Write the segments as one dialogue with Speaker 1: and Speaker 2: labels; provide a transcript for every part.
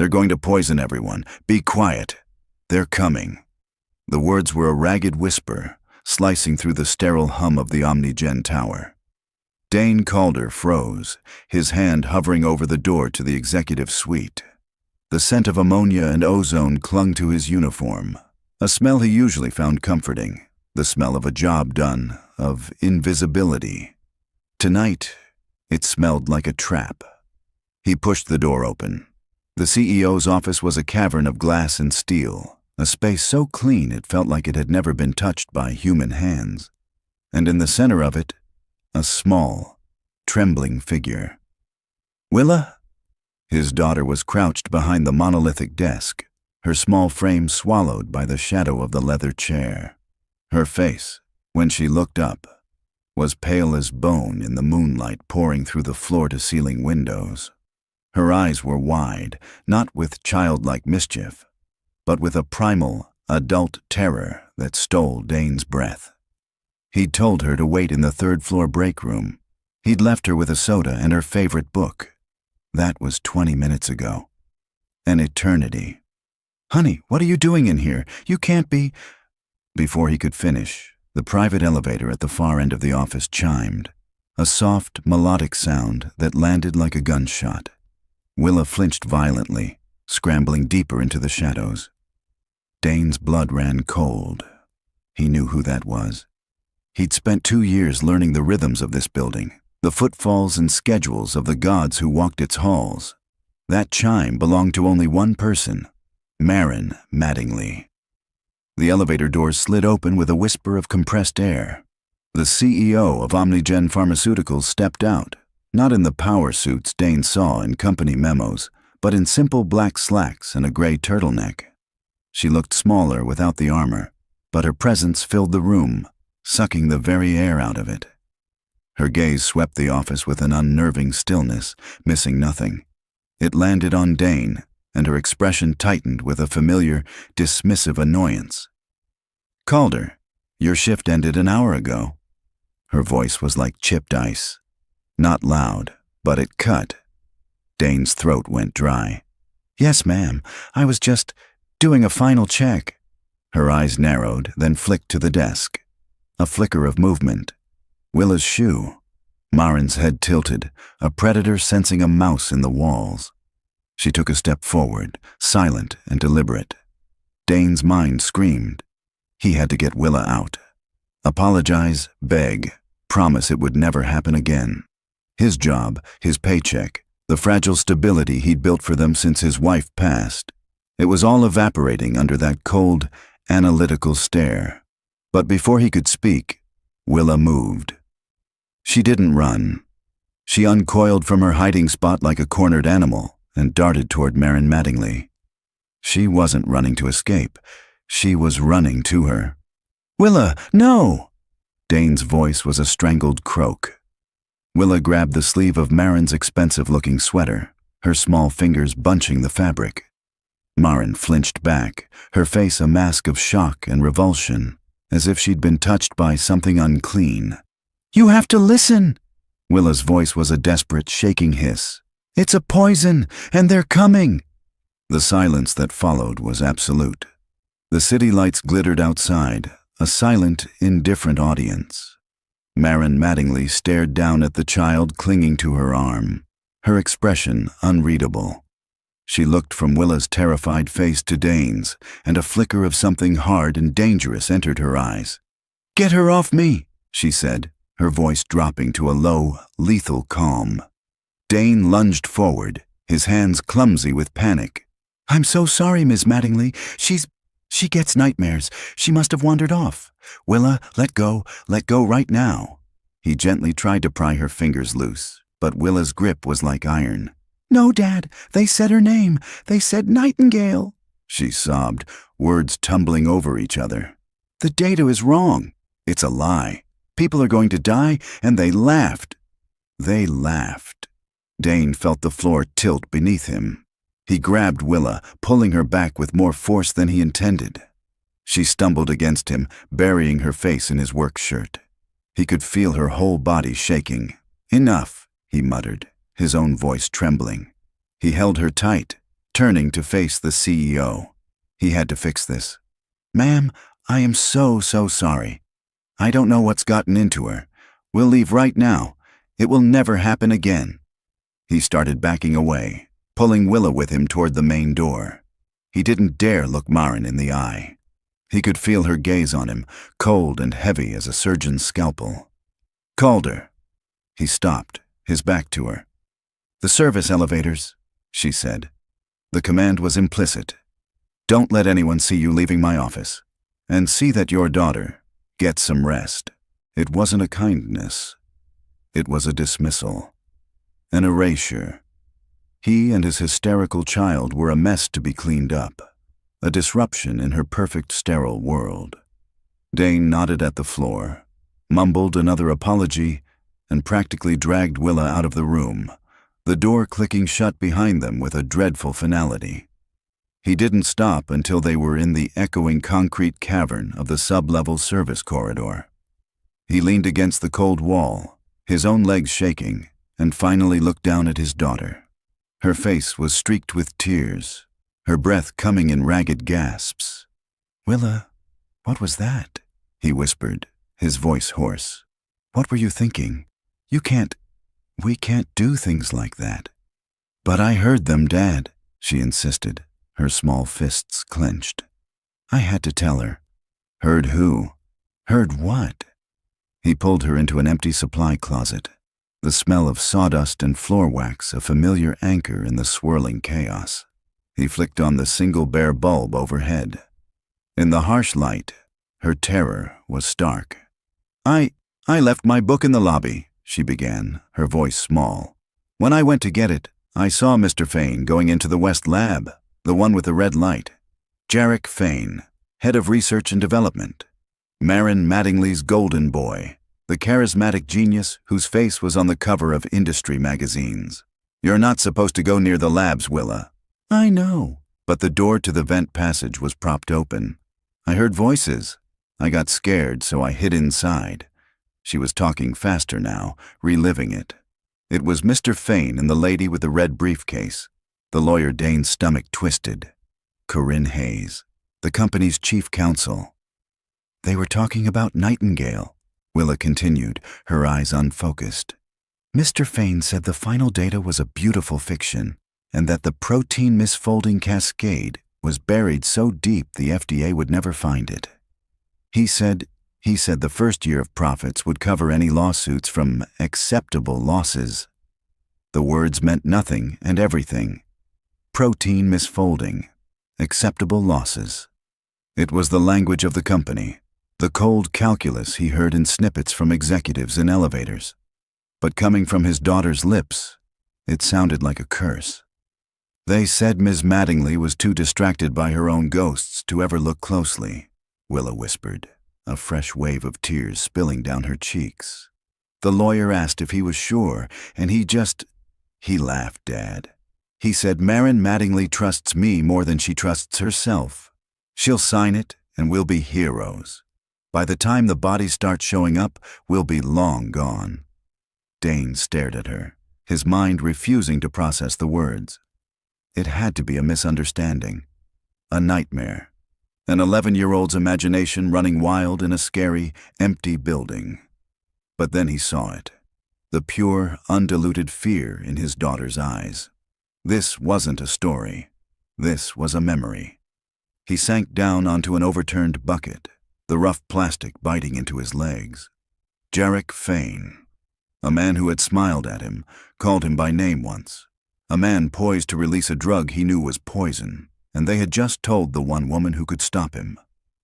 Speaker 1: They're going to poison everyone. Be quiet. They're coming." The words were a ragged whisper, slicing through the sterile hum of the Omnigen tower. Dane Calder froze, his hand hovering over the door to the executive suite. The scent of ammonia and ozone clung to his uniform, a smell he usually found comforting, the smell of a job done, of invisibility. Tonight, it smelled like a trap. He pushed the door open. The CEO's office was a cavern of glass and steel, a space so clean it felt like it had never been touched by human hands. And in the center of it, a small, trembling figure. "Willa?" His daughter was crouched behind the monolithic desk, her small frame swallowed by the shadow of the leather chair. Her face, when she looked up, was pale as bone in the moonlight pouring through the floor-to-ceiling windows. Her eyes were wide, not with childlike mischief, but with a primal, adult terror that stole Dane's breath. He'd told her to wait in the third-floor break room. He'd left her with a soda and her favorite book. That was 20 minutes ago. An eternity. "Honey, what are you doing in here? You can't be—" Before he could finish, the private elevator at the far end of the office chimed, a soft, melodic sound that landed like a gunshot. Willa flinched violently, scrambling deeper into the shadows. Dane's blood ran cold. He knew who that was. He'd spent 2 years learning the rhythms of this building, the footfalls and schedules of the gods who walked its halls. That chime belonged to only one person, Marin Mattingly. The elevator doors slid open with a whisper of compressed air. The CEO of Omnigen Pharmaceuticals stepped out, not in the power suits Dane saw in company memos, but in simple black slacks and a gray turtleneck. She looked smaller without the armor, but her presence filled the room, sucking the very air out of it. Her gaze swept the office with an unnerving stillness, missing nothing. It landed on Dane, and her expression tightened with a familiar, dismissive annoyance. "Calder, your shift ended an hour ago." Her voice was like chipped ice. Not loud, but it cut. Dane's throat went dry. "Yes, ma'am. I was just doing a final check." Her eyes narrowed, then flicked to the desk. A flicker of movement. Willa's shoe. Marin's head tilted, a predator sensing a mouse in the walls. She took a step forward, silent and deliberate. Dane's mind screamed. He had to get Willa out. Apologize, beg, promise it would never happen again. His job, his paycheck, the fragile stability he'd built for them since his wife passed. It was all evaporating under that cold, analytical stare. But before he could speak, Willa moved. She didn't run. She uncoiled from her hiding spot like a cornered animal and darted toward Marin Mattingly. She wasn't running to escape. She was running to her. "Willa, no!" Dane's voice was a strangled croak. Willa grabbed the sleeve of Marin's expensive-looking sweater, her small fingers bunching the fabric. Marin flinched back, her face a mask of shock and revulsion, as if she'd been touched by something unclean. "You have to listen!" Willa's voice was a desperate, shaking hiss. "It's a poison, and they're coming!" The silence that followed was absolute. The city lights glittered outside, a silent, indifferent audience. Marin Mattingly stared down at the child clinging to her arm, her expression unreadable. She looked from Willa's terrified face to Dane's, and a flicker of something hard and dangerous entered her eyes. "Get her off me," she said, her voice dropping to a low, lethal calm. Dane lunged forward, his hands clumsy with panic. "I'm so sorry, Miss Mattingly. She gets nightmares. She must have wandered off. Willa, let go right now." He gently tried to pry her fingers loose, but Willa's grip was like iron. "No, Dad, they said her name. They said Nightingale," she sobbed, words tumbling over each other. "The data is wrong. It's a lie. People are going to die, and they laughed." They laughed. Dane felt the floor tilt beneath him. He grabbed Willa, pulling her back with more force than he intended. She stumbled against him, burying her face in his work shirt. He could feel her whole body shaking. "Enough," he muttered, his own voice trembling. He held her tight, turning to face the CEO. He had to fix this. "Ma'am, I am so sorry. I don't know what's gotten into her. We'll leave right now. It will never happen again." He started backing away, pulling Willa with him toward the main door. He didn't dare look Maren in the eye. He could feel her gaze on him, cold and heavy as a surgeon's scalpel. "Calder." He stopped, his back to her. "The service elevators," she said. The command was implicit. "Don't let anyone see you leaving my office. And see that your daughter gets some rest." It wasn't a kindness. It was a dismissal. An erasure. He and his hysterical child were a mess to be cleaned up. A disruption in her perfect sterile world. Dane nodded at the floor, mumbled another apology, and practically dragged Willa out of the room, the door clicking shut behind them with a dreadful finality. He didn't stop until they were in the echoing concrete cavern of the sub-level service corridor. He leaned against the cold wall, his own legs shaking, and finally looked down at his daughter. Her face was streaked with tears, her breath coming in ragged gasps. "Willa, what was that?" he whispered, his voice hoarse. "What were you thinking? We can't do things like that." "But I heard them, Dad," she insisted, her small fists clenched. "I had to tell her." "Heard who?" "Heard what?" He pulled her into an empty supply closet, the smell of sawdust and floor wax a familiar anchor in the swirling chaos. He flicked on the single bare bulb overhead. In the harsh light, her terror was stark. I left my book in the lobby," she began, her voice small. "When I went to get it, I saw Mr. Fane going into the West Lab, the one with the red light. Jarek Fane, head of research and development. Maren Mattingly's golden boy, the charismatic genius whose face was on the cover of industry magazines. You're not supposed to go near the labs, Willa." "I know." But the door to the vent passage was propped open. "I heard voices. I got scared, so I hid inside." She was talking faster now, reliving it. It was Mr. Fane and the lady with the red briefcase. The lawyer Dane's stomach twisted. Corinne Hayes, the company's chief counsel. "They were talking about Nightingale," Willa continued, her eyes unfocused. "Mr. Fane said the final data was a beautiful fiction, and that the protein misfolding cascade was buried so deep the FDA would never find it. He said the first year of profits would cover any lawsuits from acceptable losses." The words meant nothing and everything. Protein misfolding, acceptable losses. It was the language of the company, the cold calculus he heard in snippets from executives in elevators. But coming from his daughter's lips, it sounded like a curse. "They said Ms. Mattingly was too distracted by her own ghosts to ever look closely," Willa whispered, a fresh wave of tears spilling down her cheeks. The lawyer asked if he was sure, and he laughed, Dad. He said Maren Mattingly trusts me more than she trusts herself. She'll sign it, and we'll be heroes. By the time the bodies start showing up, we'll be long gone." Dane stared at her, his mind refusing to process the words. It had to be a misunderstanding, a nightmare. An 11-year-old's imagination running wild in a scary, empty building. But then he saw it, the pure, undiluted fear in his daughter's eyes. This wasn't a story. This was a memory. He sank down onto an overturned bucket, the rough plastic biting into his legs. Jarek Fane, a man who had smiled at him, called him by name once. A man poised to release a drug he knew was poison. And they had just told the one woman who could stop him.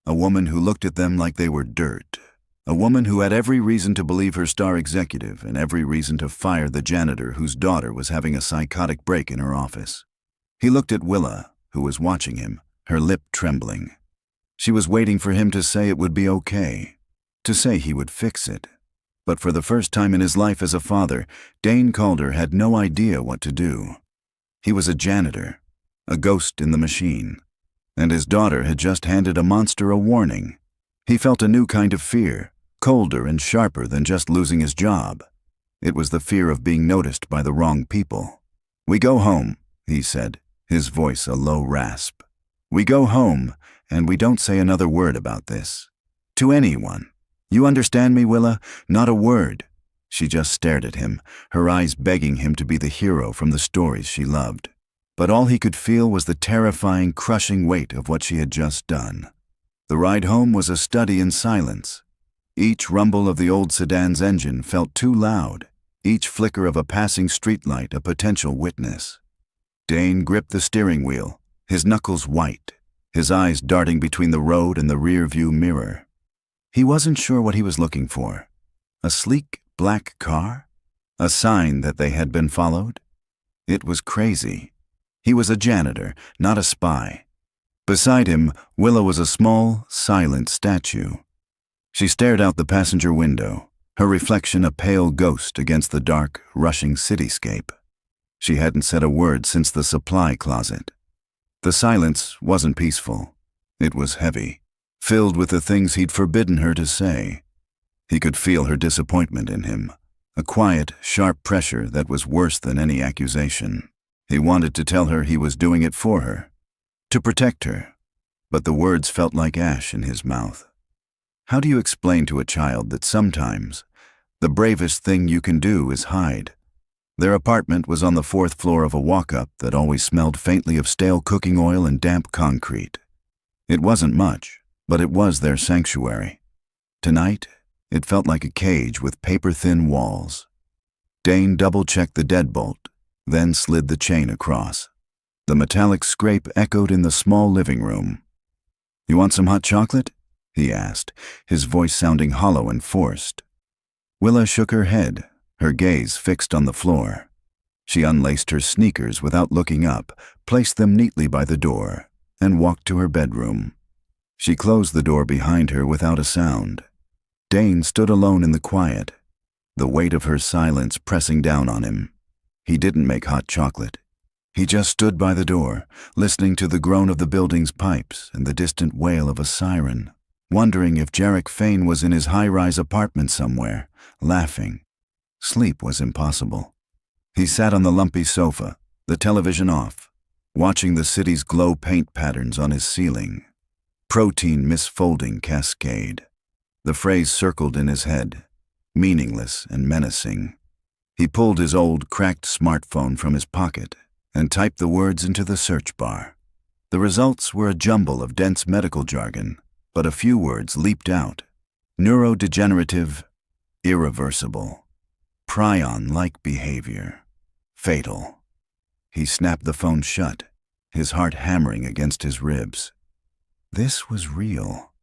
Speaker 1: A woman who looked at them like they were dirt. A woman who had every reason to believe her star executive and every reason to fire the janitor whose daughter was having a psychotic break in her office. He looked at Willa, who was watching him, her lip trembling. She was waiting for him to say it would be okay, to say he would fix it. But for the first time in his life as a father, Dane Calder had no idea what to do. He was a janitor. A ghost in the machine, and his daughter had just handed a monster a warning. He felt a new kind of fear, colder and sharper than just losing his job. It was the fear of being noticed by the wrong people. "We go home," he said, his voice a low rasp. "We go home, and we don't say another word about this. To anyone. You understand me, Willa? Not a word." She just stared at him, her eyes begging him to be the hero from the stories she loved. But all he could feel was the terrifying, crushing weight of what she had just done. The ride home was a study in silence. Each rumble of the old sedan's engine felt too loud, each flicker of a passing streetlight a potential witness. Dane gripped the steering wheel, his knuckles white, his eyes darting between the road and the rear-view mirror. He wasn't sure what he was looking for. A sleek, black car? A sign that they had been followed? It was crazy. He was a janitor, not a spy. Beside him, Willa was a small, silent statue. She stared out the passenger window, her reflection a pale ghost against the dark, rushing cityscape. She hadn't said a word since the supply closet. The silence wasn't peaceful. It was heavy, filled with the things he'd forbidden her to say. He could feel her disappointment in him, a quiet, sharp pressure that was worse than any accusation. He wanted to tell her he was doing it for her, to protect her, but the words felt like ash in his mouth. How do you explain to a child that sometimes the bravest thing you can do is hide? Their apartment was on the 4th floor of a walk-up that always smelled faintly of stale cooking oil and damp concrete. It wasn't much, but it was their sanctuary. Tonight, it felt like a cage with paper-thin walls. Dane double-checked the deadbolt, then slid the chain across. The metallic scrape echoed in the small living room. "You want some hot chocolate?" he asked, his voice sounding hollow and forced. Willa shook her head, her gaze fixed on the floor. She unlaced her sneakers without looking up, placed them neatly by the door, and walked to her bedroom. She closed the door behind her without a sound. Dane stood alone in the quiet, the weight of her silence pressing down on him. He didn't make hot chocolate. He just stood by the door, listening to the groan of the building's pipes and the distant wail of a siren, wondering if Jarek Fain was in his high-rise apartment somewhere, laughing. Sleep was impossible. He sat on the lumpy sofa, the television off, watching the city's glow paint patterns on his ceiling. Protein misfolding cascade. The phrase circled in his head, meaningless and menacing. He pulled his old, cracked smartphone from his pocket and typed the words into the search bar. The results were a jumble of dense medical jargon, but a few words leaped out. Neurodegenerative, irreversible, prion-like behavior, fatal. He snapped the phone shut, his heart hammering against his ribs. This was real.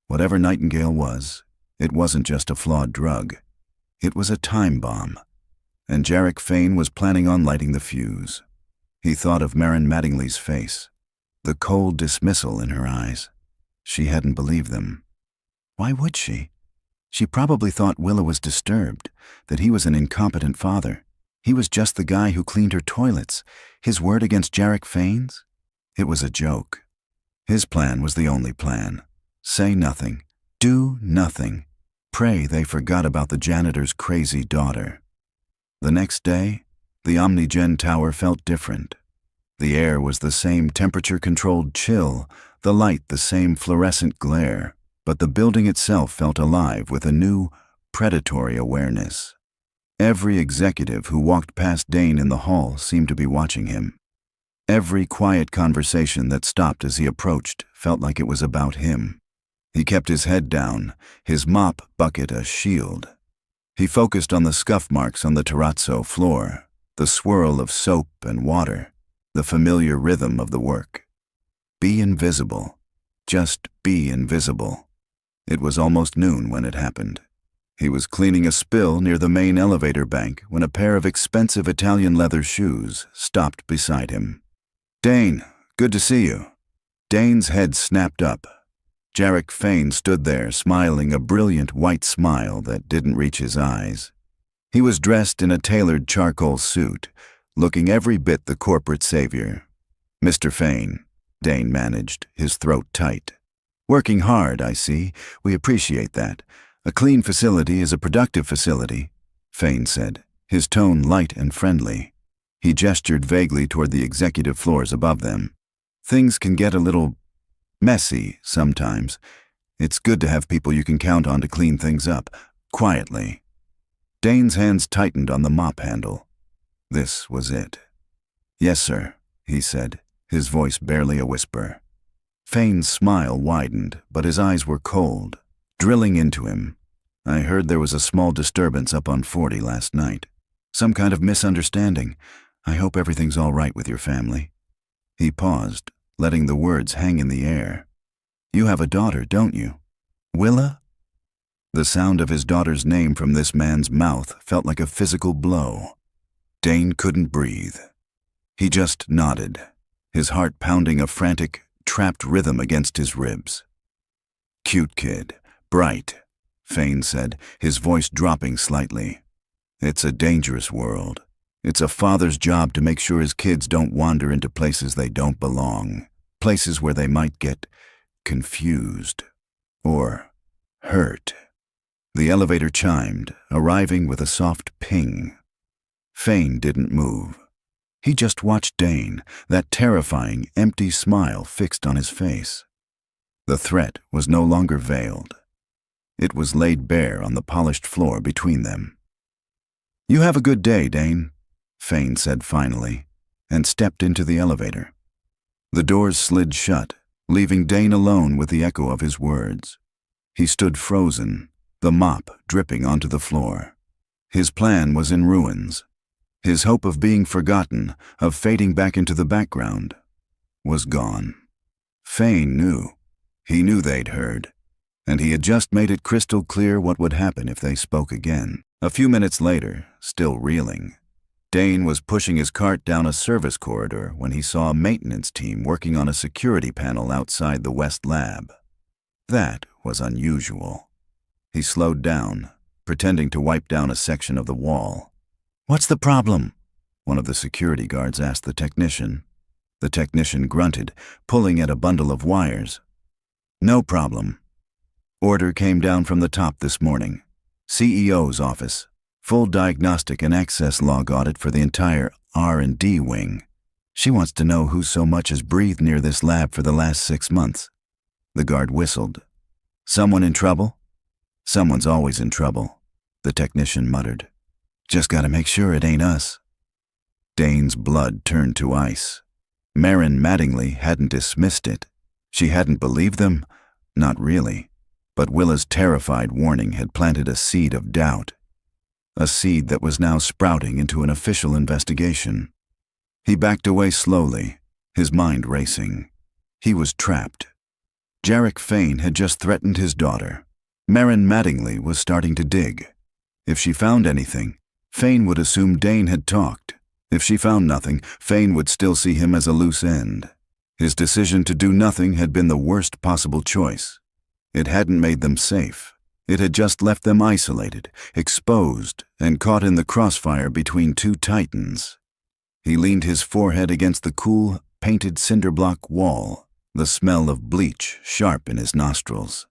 Speaker 1: Whatever Nightingale was, it wasn't just a flawed drug. It was a time bomb, and Jarek Fain was planning on lighting the fuse. He thought of Marin Mattingly's face, the cold dismissal in her eyes. She hadn't believed them. Why would she? She probably thought Willa was disturbed, that he was an incompetent father. He was just the guy who cleaned her toilets. His word against Jarek Fain's? It was a joke. His plan was the only plan. Say nothing. Do nothing. Pray they forgot about the janitor's crazy daughter. The next day, the OmniGen tower felt different. The air was the same temperature-controlled chill, the light the same fluorescent glare, but the building itself felt alive with a new, predatory awareness. Every executive who walked past Dane in the hall seemed to be watching him. Every quiet conversation that stopped as he approached felt like it was about him. He kept his head down, his mop bucket a shield. He focused on the scuff marks on the terrazzo floor, the swirl of soap and water, the familiar rhythm of the work. Be invisible. Just be invisible. It was almost noon when it happened. He was cleaning a spill near the main elevator bank when a pair of expensive Italian leather shoes stopped beside him. "Dane, good to see you." Dane's head snapped up. Jarek Fain stood there, smiling a brilliant white smile that didn't reach his eyes. He was dressed in a tailored charcoal suit, looking every bit the corporate savior. "Mr. Fain," Dane managed, his throat tight. "Working hard, I see. We appreciate that. A clean facility is a productive facility," Fain said, his tone light and friendly. He gestured vaguely toward the executive floors above them. Things can get a little messy sometimes. It's good to have people you can count on to clean things up, quietly. Dane's hands tightened on the mop handle. This was it. "Yes, sir," he said, his voice barely a whisper. Fane's smile widened, but his eyes were cold, drilling into him. "I heard there was a small disturbance up on 40 last night. Some kind of misunderstanding. I hope everything's all right with your family." He paused, letting the words hang in the air. "You have a daughter, don't you? Willa?" The sound of his daughter's name from this man's mouth felt like a physical blow. Dane couldn't breathe. He just nodded, his heart pounding a frantic, trapped rhythm against his ribs. "Cute kid, bright," Fane said, his voice dropping slightly. "It's a dangerous world. It's a father's job to make sure his kids don't wander into places they don't belong, places where they might get confused or hurt." The elevator chimed, arriving with a soft ping. Fane didn't move. He just watched Dane, that terrifying, empty smile fixed on his face. The threat was no longer veiled. It was laid bare on the polished floor between them. "You have a good day, Dane," Fane said finally, and stepped into the elevator. The doors slid shut, leaving Dane alone with the echo of his words. He stood frozen, the mop dripping onto the floor. His plan was in ruins. His hope of being forgotten, of fading back into the background, was gone. Fane knew. He knew they'd heard, and he had just made it crystal clear what would happen if they spoke again. A few minutes later, still reeling, Dane was pushing his cart down a service corridor when he saw a maintenance team working on a security panel outside the West Lab. That was unusual. He slowed down, pretending to wipe down a section of the wall. "What's the problem?" one of the security guards asked the technician. The technician grunted, pulling at a bundle of wires. "No problem. Order came down from the top this morning. CEO's office. Full diagnostic and access log audit for the entire R&D wing. She wants to know who so much as breathed near this lab for the last 6 months." The guard whistled. "Someone in trouble?" "Someone's always in trouble," the technician muttered. "Just gotta make sure it ain't us." Dane's blood turned to ice. Marin Mattingly hadn't dismissed it. She hadn't believed them? Not really. But Willa's terrified warning had planted a seed of doubt. A seed that was now sprouting into an official investigation. He backed away slowly, his mind racing. He was trapped. Jarek Fane had just threatened his daughter. Marin Mattingly was starting to dig. If she found anything, Fane would assume Dane had talked. If she found nothing, Fane would still see him as a loose end. His decision to do nothing had been the worst possible choice. It hadn't made them safe. It had just left them isolated, exposed, and caught in the crossfire between two titans. He leaned his forehead against the cool, painted cinderblock wall, the smell of bleach sharp in his nostrils.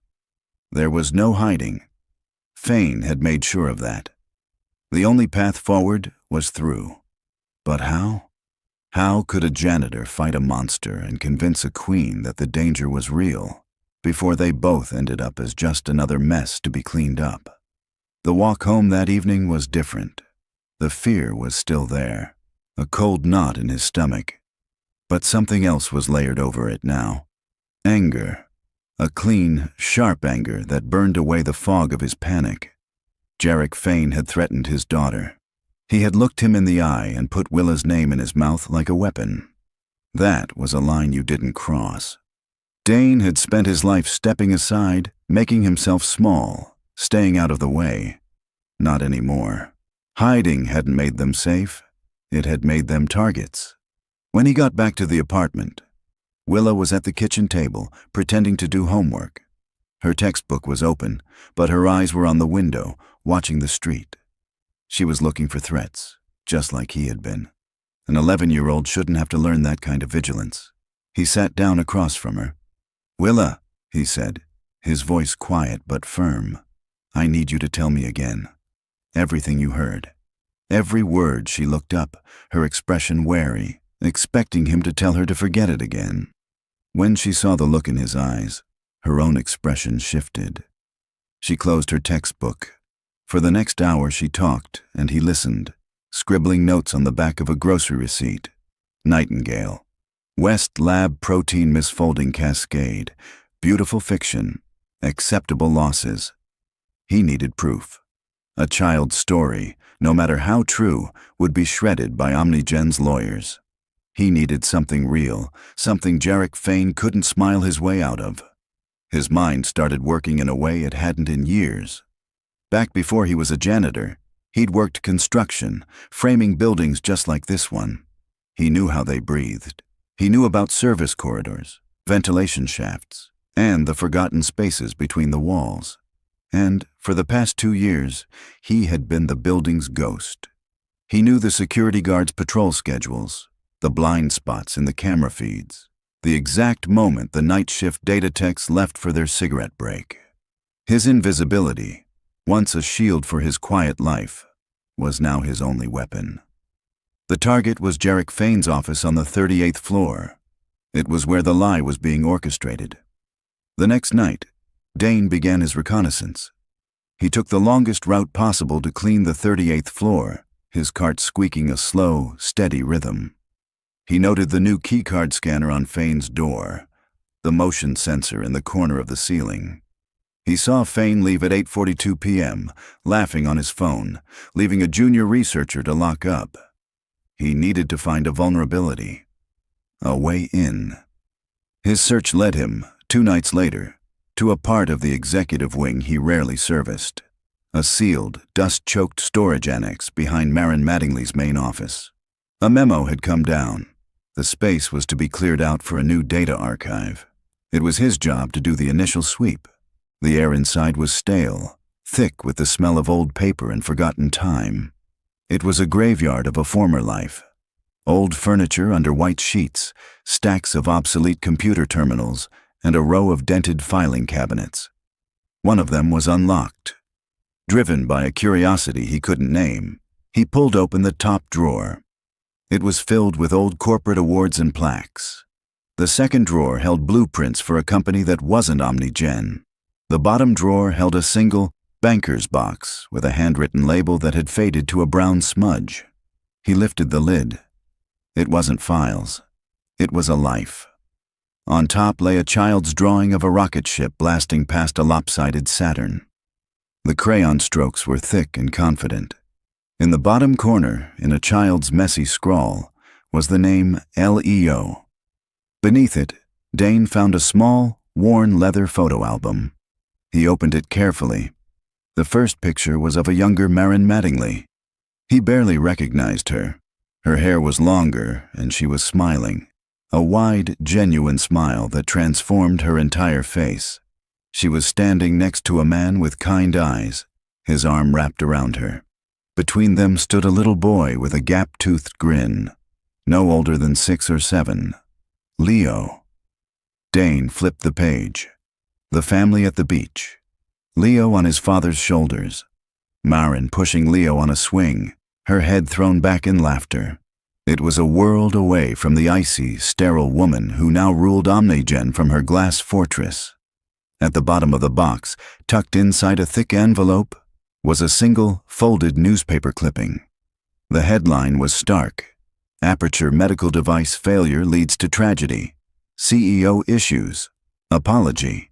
Speaker 1: There was no hiding. Fane had made sure of that. The only path forward was through. But how? How could a janitor fight a monster and convince a queen that the danger was real, before they both ended up as just another mess to be cleaned up? The walk home that evening was different. The fear was still there, a cold knot in his stomach. But something else was layered over it now. Anger. A clean, sharp anger that burned away the fog of his panic. Jarek Fane had threatened his daughter. He had looked him in the eye and put Willa's name in his mouth like a weapon. That was a line you didn't cross. Dane had spent his life stepping aside, making himself small, staying out of the way. Not anymore. Hiding hadn't made them safe. It had made them targets. When he got back to the apartment, Willa was at the kitchen table, pretending to do homework. Her textbook was open, but her eyes were on the window, watching the street. She was looking for threats, just like he had been. An 11-year-old shouldn't have to learn that kind of vigilance. He sat down across from her. "Willa," he said, his voice quiet but firm, "I need you to tell me again. Everything you heard. Every word she looked up, her expression wary, expecting him to tell her to forget it again. When she saw the look in his eyes, her own expression shifted. She closed her textbook. For the next hour she talked, and he listened, scribbling notes on the back of a grocery receipt. Nightingale. West Lab Protein Misfolding Cascade. Beautiful fiction. Acceptable losses. He needed proof. A child's story, no matter how true, would be shredded by OmniGen's lawyers. He needed something real, something Jarek Fain couldn't smile his way out of. His mind started working in a way it hadn't in years. Back before he was a janitor, he'd worked construction, framing buildings just like this one. He knew how they breathed. He knew about service corridors, ventilation shafts, and the forgotten spaces between the walls. And, for the past 2 years, he had been the building's ghost. He knew the security guards' patrol schedules, the blind spots in the camera feeds, the exact moment the night shift data techs left for their cigarette break. His invisibility, once a shield for his quiet life, was now his only weapon. The target was Jarek Fain's office on the 38th floor. It was where the lie was being orchestrated. The next night, Dane began his reconnaissance. He took the longest route possible to clean the 38th floor, his cart squeaking a slow, steady rhythm. He noted the new keycard scanner on Fain's door, the motion sensor in the corner of the ceiling. He saw Fain leave at 8:42 p.m., laughing on his phone, leaving a junior researcher to lock up. He needed to find a vulnerability, a way in. His search led him, 2 nights later, to a part of the executive wing he rarely serviced, a sealed, dust-choked storage annex behind Marin Mattingly's main office. A memo had come down. The space was to be cleared out for a new data archive. It was his job to do the initial sweep. The air inside was stale, thick with the smell of old paper and forgotten time. It was a graveyard of a former life. Old furniture under white sheets, stacks of obsolete computer terminals, and a row of dented filing cabinets. One of them was unlocked. Driven by a curiosity he couldn't name, he pulled open the top drawer. It was filled with old corporate awards and plaques. The second drawer held blueprints for a company that wasn't OmniGen. The bottom drawer held a single banker's box with a handwritten label that had faded to a brown smudge. He lifted the lid. It wasn't files. It was a life. On top lay a child's drawing of a rocket ship blasting past a lopsided Saturn. The crayon strokes were thick and confident. In the bottom corner, in a child's messy scrawl, was the name Leo. Beneath it, Dane found a small, worn leather photo album. He opened it carefully. The first picture was of a younger Marin Mattingly. He barely recognized her. Her hair was longer, and she was smiling. A wide, genuine smile that transformed her entire face. She was standing next to a man with kind eyes, his arm wrapped around her. Between them stood a little boy with a gap-toothed grin, no older than 6 or 7. Leo. Dane flipped the page. The family at the beach. Leo on his father's shoulders. Marin pushing Leo on a swing, her head thrown back in laughter. It was a world away from the icy, sterile woman who now ruled OmniGen from her glass fortress. At the bottom of the box, tucked inside a thick envelope, was a single, folded newspaper clipping. The headline was stark. Aperture medical device failure leads to tragedy. CEO issues. Apology.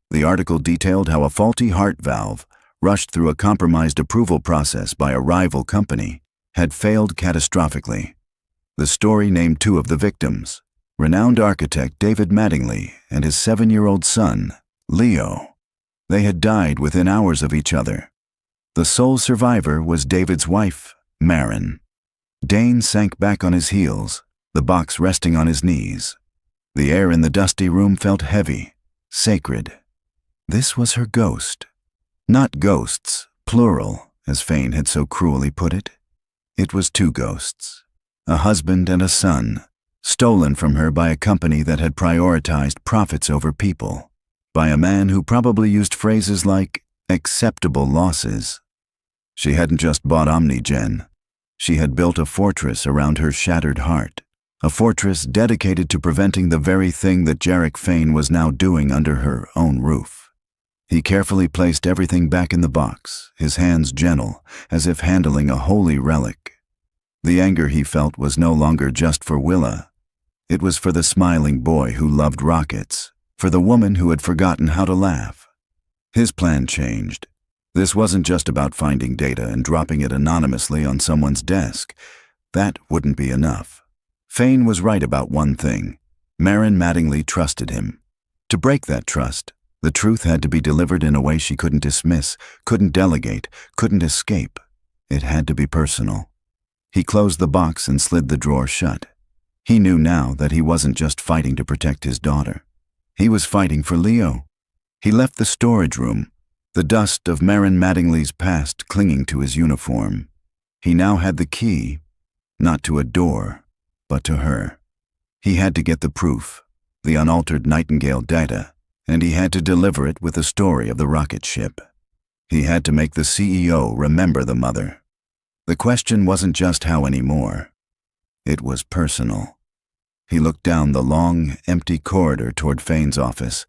Speaker 1: The article detailed how a faulty heart valve, rushed through a compromised approval process by a rival company, had failed catastrophically. The story named 2 of the victims, renowned architect David Mattingly and his 7-year-old son, Leo. They had died within hours of each other. The sole survivor was David's wife, Marin. Dane sank back on his heels, the box resting on his knees. The air in the dusty room felt heavy, sacred. This was her ghost. Not ghosts, plural, as Fain had so cruelly put it. It was 2 ghosts, a husband and a son, stolen from her by a company that had prioritized profits over people, by a man who probably used phrases like acceptable losses. She hadn't just bought OmniGen. She had built a fortress around her shattered heart, a fortress dedicated to preventing the very thing that Jarek Fane was now doing under her own roof. He carefully placed everything back in the box, his hands gentle, as if handling a holy relic. The anger he felt was no longer just for Willa. It was for the smiling boy who loved rockets, for the woman who had forgotten how to laugh. His plan changed. This wasn't just about finding data and dropping it anonymously on someone's desk. That wouldn't be enough. Fane was right about one thing. Marin Mattingly trusted him. To break that trust, the truth had to be delivered in a way she couldn't dismiss, couldn't delegate, couldn't escape. It had to be personal. He closed the box and slid the drawer shut. He knew now that he wasn't just fighting to protect his daughter. He was fighting for Leo. He left the storage room, the dust of Marin Mattingly's past clinging to his uniform. He now had the key, not to a door, but to her. He had to get the proof, the unaltered Nightingale data, and he had to deliver it with the story of the rocket ship. He had to make the CEO remember the mother. The question wasn't just how anymore. It was personal. He looked down the long, empty corridor toward Fane's office.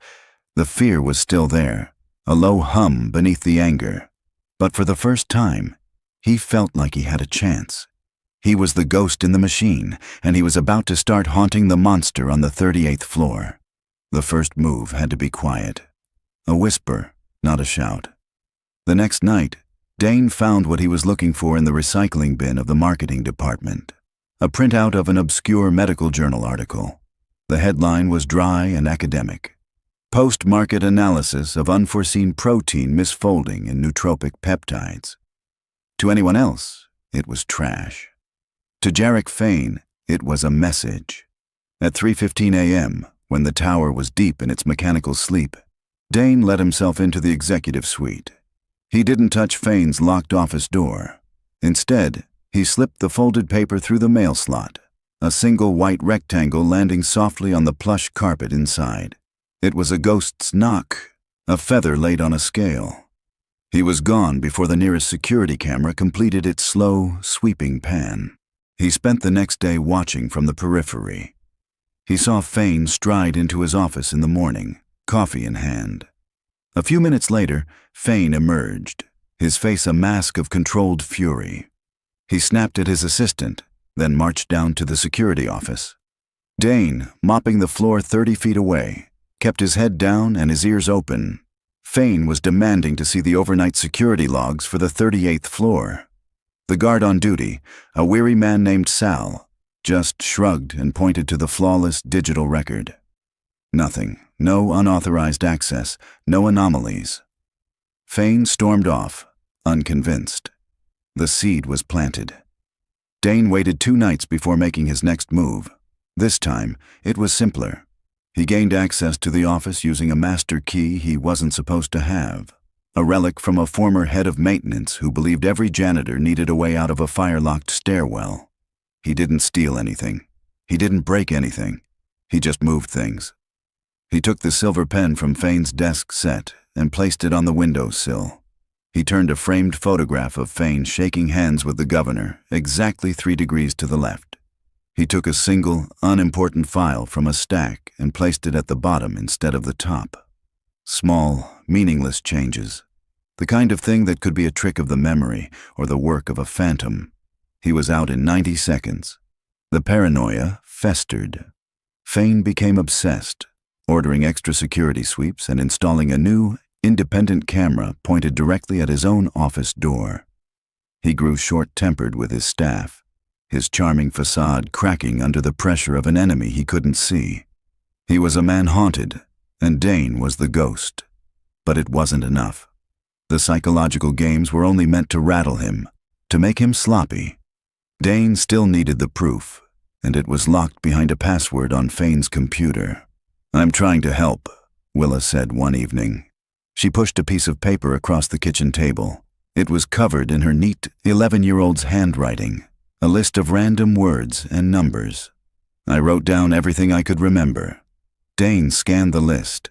Speaker 1: The fear was still there, a low hum beneath the anger. But for the first time, he felt like he had a chance. He was the ghost in the machine, and he was about to start haunting the monster on the 38th floor. The first move had to be quiet. A whisper, not a shout. The next night, Dane found what he was looking for in the recycling bin of the marketing department. A printout of an obscure medical journal article. The headline was dry and academic. Post-market analysis of unforeseen protein misfolding in nootropic peptides. To anyone else, it was trash. To Jarek Fane, it was a message. At 3:15 a.m., when the tower was deep in its mechanical sleep, Dane let himself into the executive suite. He didn't touch Fane's locked office door. Instead, he slipped the folded paper through the mail slot, a single white rectangle landing softly on the plush carpet inside. It was a ghost's knock, a feather laid on a scale. He was gone before the nearest security camera completed its slow, sweeping pan. He spent the next day watching from the periphery. He saw Fane stride into his office in the morning, coffee in hand. A few minutes later, Fane emerged, his face a mask of controlled fury. He snapped at his assistant, then marched down to the security office. Dane, mopping the floor 30 feet away, kept his head down and his ears open. Fane was demanding to see the overnight security logs for the 38th floor. The guard on duty, a weary man named Sal, just shrugged and pointed to the flawless digital record. Nothing, no unauthorized access, no anomalies. Fane stormed off, unconvinced. The seed was planted. Dane waited 2 nights before making his next move. This time, it was simpler. He gained access to the office using a master key he wasn't supposed to have, a relic from a former head of maintenance who believed every janitor needed a way out of a fire-locked stairwell. He didn't steal anything. He didn't break anything. He just moved things. He took the silver pen from Fane's desk set and placed it on the windowsill. He turned a framed photograph of Fane shaking hands with the governor, exactly 3 degrees to the left. He took a single, unimportant file from a stack and placed it at the bottom instead of the top. Small, meaningless changes. The kind of thing that could be a trick of the memory or the work of a phantom. He was out in 90 seconds. The paranoia festered. Fane became obsessed, ordering extra security sweeps and installing a new, independent camera pointed directly at his own office door. He grew short-tempered with his staff, his charming facade cracking under the pressure of an enemy he couldn't see. He was a man haunted, and Dane was the ghost. But it wasn't enough. The psychological games were only meant to rattle him, to make him sloppy. Dane still needed the proof, and it was locked behind a password on Fane's computer. "I'm trying to help," Willa said one evening. She pushed a piece of paper across the kitchen table. It was covered in her neat 11-year-old's handwriting, a list of random words and numbers. I wrote down everything I could remember. Dane scanned the list.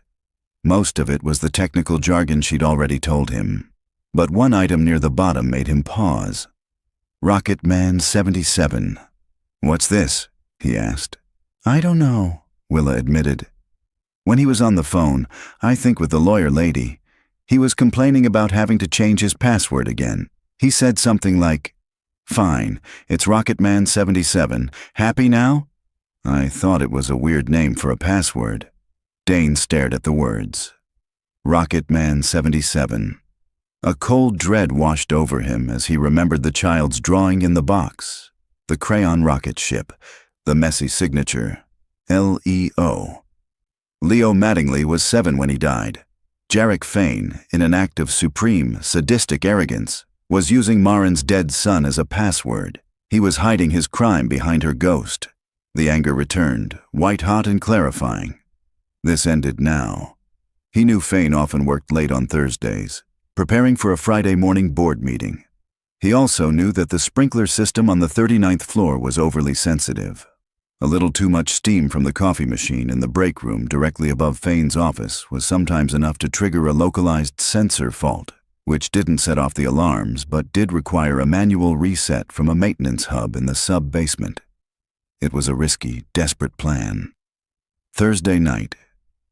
Speaker 1: Most of it was the technical jargon she'd already told him. But one item near the bottom made him pause. Rocket Man 77. "What's this?" he asked. "I don't know," Willa admitted. When he was on the phone, I think with the lawyer lady, he was complaining about having to change his password again. He said something like, "Fine, it's Rocket Man 77. Happy now?" I thought it was a weird name for a password. Dane stared at the words. Rocket Man 77. A cold dread washed over him as he remembered the child's drawing in the box, the crayon rocket ship, the messy signature, L.E.O. Leo Mattingly was 7 when he died. Jarek Fane, in an act of supreme, sadistic arrogance, was using Marin's dead son as a password. He was hiding his crime behind her ghost. The anger returned, white-hot and clarifying. This ended now. He knew Fane often worked late on Thursdays, preparing for a Friday morning board meeting. He also knew that the sprinkler system on the 39th floor was overly sensitive. A little too much steam from the coffee machine in the break room directly above Fane's office was sometimes enough to trigger a localized sensor fault, which didn't set off the alarms but did require a manual reset from a maintenance hub in the sub-basement. It was a risky, desperate plan. Thursday night,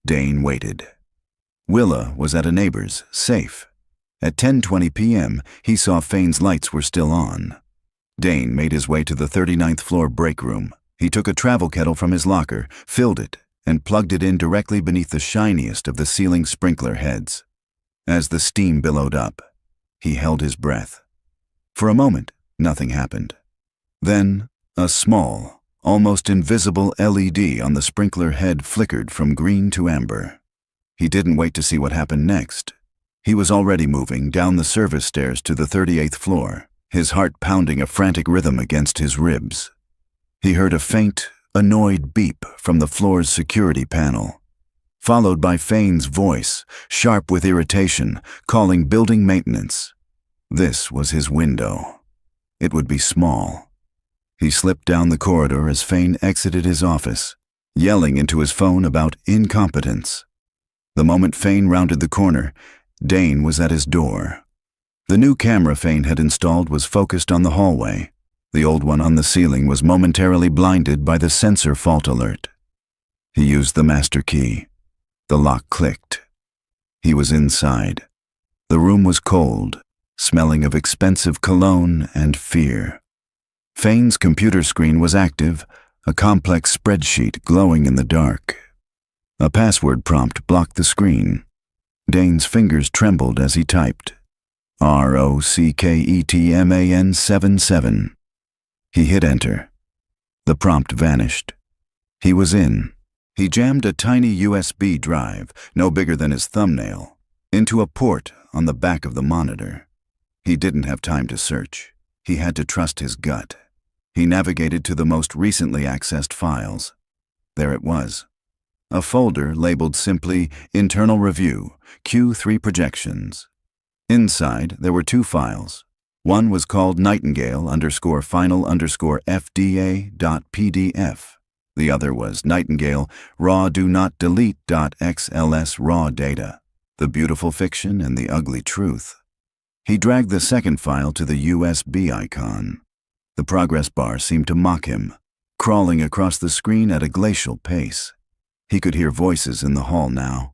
Speaker 1: Dane waited. Willa was at a neighbor's, safe. At 10:20 p.m., he saw Fane's lights were still on. Dane made his way to the 39th floor break room. He took a travel kettle from his locker, filled it, and plugged it in directly beneath the shiniest of the ceiling sprinkler heads. As the steam billowed up, he held his breath. For a moment, nothing happened. Then, a small, almost invisible LED on the sprinkler head flickered from green to amber. He didn't wait to see what happened next. He was already moving down the service stairs to the 38th floor, his heart pounding a frantic rhythm against his ribs. He heard a faint, annoyed beep from the floor's security panel, followed by Fane's voice, sharp with irritation, calling building maintenance. This was his window. It would be small. He slipped down the corridor as Fane exited his office, yelling into his phone about incompetence. The moment Fane rounded the corner, Dane was at his door. The new camera Fane had installed was focused on the hallway. The old one on the ceiling was momentarily blinded by the sensor fault alert. He used the master key. The lock clicked. He was inside. The room was cold, smelling of expensive cologne and fear. Fane's computer screen was active, a complex spreadsheet glowing in the dark. A password prompt blocked the screen. Dane's fingers trembled as he typed, ROCKETMAN 77. He hit enter. The prompt vanished. He was in. He jammed a tiny USB drive, no bigger than his thumbnail, into a port on the back of the monitor. He didn't have time to search. He had to trust his gut. He navigated to the most recently accessed files. There it was. A folder labeled simply Internal Review, Q3 Projections. Inside, there were 2 files. One was called Nightingale_final_FDA.pdf. The other was Nightingale raw do not delete.xls raw data, the beautiful fiction and the ugly truth. He dragged the second file to the USB icon. The progress bar seemed to mock him, crawling across the screen at a glacial pace. He could hear voices in the hall now.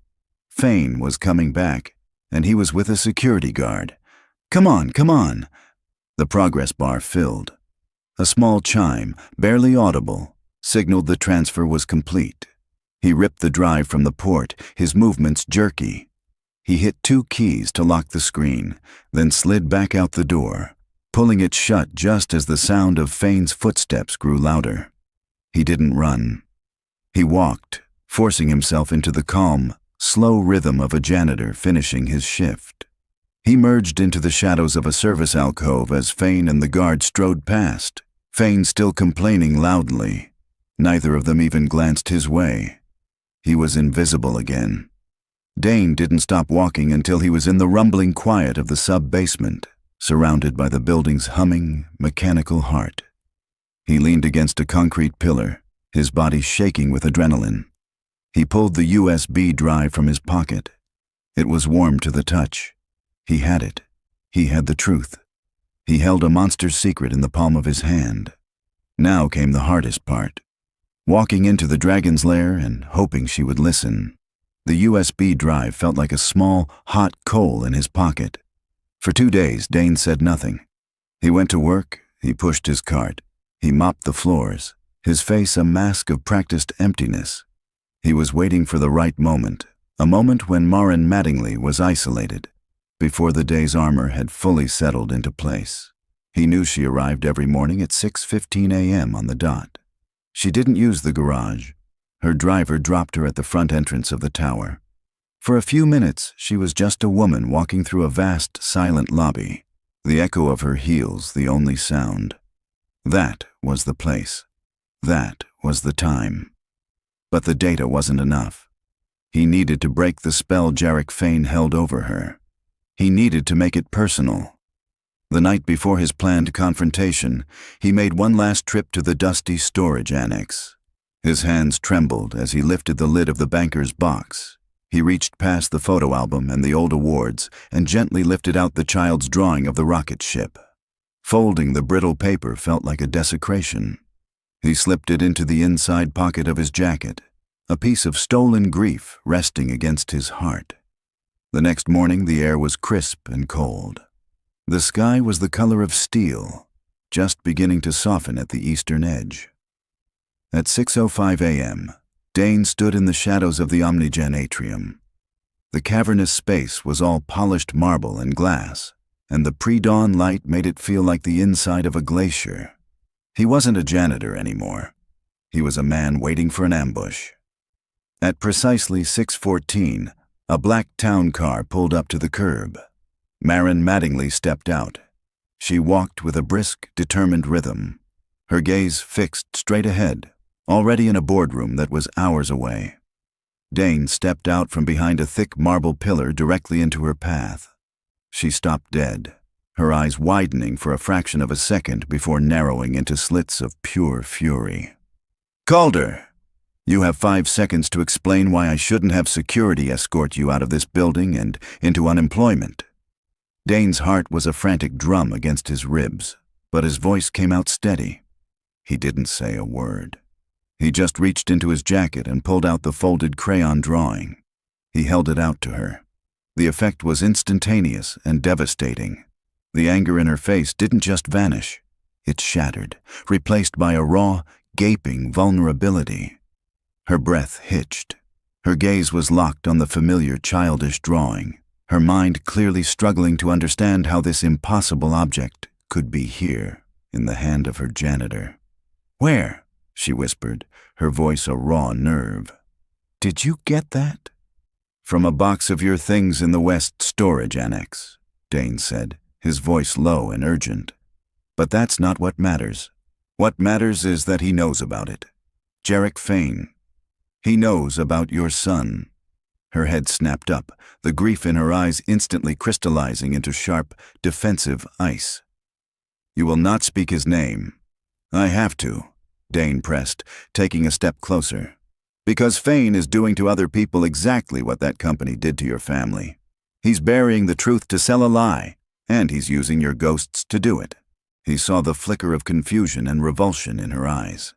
Speaker 1: Fane was coming back, and he was with a security guard. "Come on, come on!" The progress bar filled. A small chime, barely audible, signaled the transfer was complete. He ripped the drive from the port, his movements jerky. He hit 2 keys to lock the screen, then slid back out the door, pulling it shut just as the sound of Fane's footsteps grew louder. He didn't run. He walked, forcing himself into the calm, slow rhythm of a janitor finishing his shift. He merged into the shadows of a service alcove as Fane and the guard strode past, Fane still complaining loudly. Neither of them even glanced his way. He was invisible again. Dane didn't stop walking until he was in the rumbling quiet of the sub-basement, surrounded by the building's humming, mechanical heart. He leaned against a concrete pillar, his body shaking with adrenaline. He pulled the USB drive from his pocket. It was warm to the touch. He had it. He had the truth. He held a monster's secret in the palm of his hand. Now came the hardest part. Walking into the dragon's lair and hoping she would listen. The USB drive felt like a small, hot coal in his pocket. For 2 days, Dane said nothing. He went to work, he pushed his cart, he mopped the floors, his face a mask of practiced emptiness. He was waiting for the right moment, a moment when Maren Mattingly was isolated, before the day's armor had fully settled into place. He knew she arrived every morning at 6:15 a.m. on the dot. She didn't use the garage. Her driver dropped her at the front entrance of the tower. For a few minutes, she was just a woman walking through a vast, silent lobby, the echo of her heels the only sound. That was the place. That was the time. But the data wasn't enough. He needed to break the spell Jarek Fane held over her. He needed to make it personal. The night before his planned confrontation, he made one last trip to the dusty storage annex. His hands trembled as he lifted the lid of the banker's box. He reached past the photo album and the old awards and gently lifted out the child's drawing of the rocket ship. Folding the brittle paper felt like a desecration. He slipped it into the inside pocket of his jacket, a piece of stolen grief resting against his heart. The next morning, the air was crisp and cold. The sky was the color of steel, just beginning to soften at the eastern edge. At 6:05 a.m., Dane stood in the shadows of the Omnigen atrium. The cavernous space was all polished marble and glass, and the pre-dawn light made it feel like the inside of a glacier. He wasn't a janitor anymore. He was a man waiting for an ambush. At precisely 6:14, a black town car pulled up to the curb. Maren Mattingly stepped out. She walked with a brisk, determined rhythm, her gaze fixed straight ahead, already in a boardroom that was hours away. Dane stepped out from behind a thick marble pillar directly into her path. She stopped dead, her eyes widening for a fraction of a second before narrowing into slits of pure fury. "Calder, you have 5 seconds to explain why I shouldn't have security escort you out of this building and into unemployment." Dane's heart was a frantic drum against his ribs, but his voice came out steady. He didn't say a word. He just reached into his jacket and pulled out the folded crayon drawing. He held it out to her. The effect was instantaneous and devastating. The anger in her face didn't just vanish. It shattered, replaced by a raw, gaping vulnerability. Her breath hitched. Her gaze was locked on the familiar childish drawing, her mind clearly struggling to understand how this impossible object could be here, in the hand of her janitor. "Where?" she whispered, her voice a raw nerve. "Did you get that?" "From a box of your things in the West storage annex," Dane said, his voice low and urgent. "But that's not what matters. What matters is that he knows about it. Jarek Fane. He knows about your son." Her head snapped up, the grief in her eyes instantly crystallizing into sharp, defensive ice. "You will not speak his name." "I have to," Dane pressed, taking a step closer. "Because Fane is doing to other people exactly what that company did to your family. He's burying the truth to sell a lie, and he's using your ghosts to do it." He saw the flicker of confusion and revulsion in her eyes.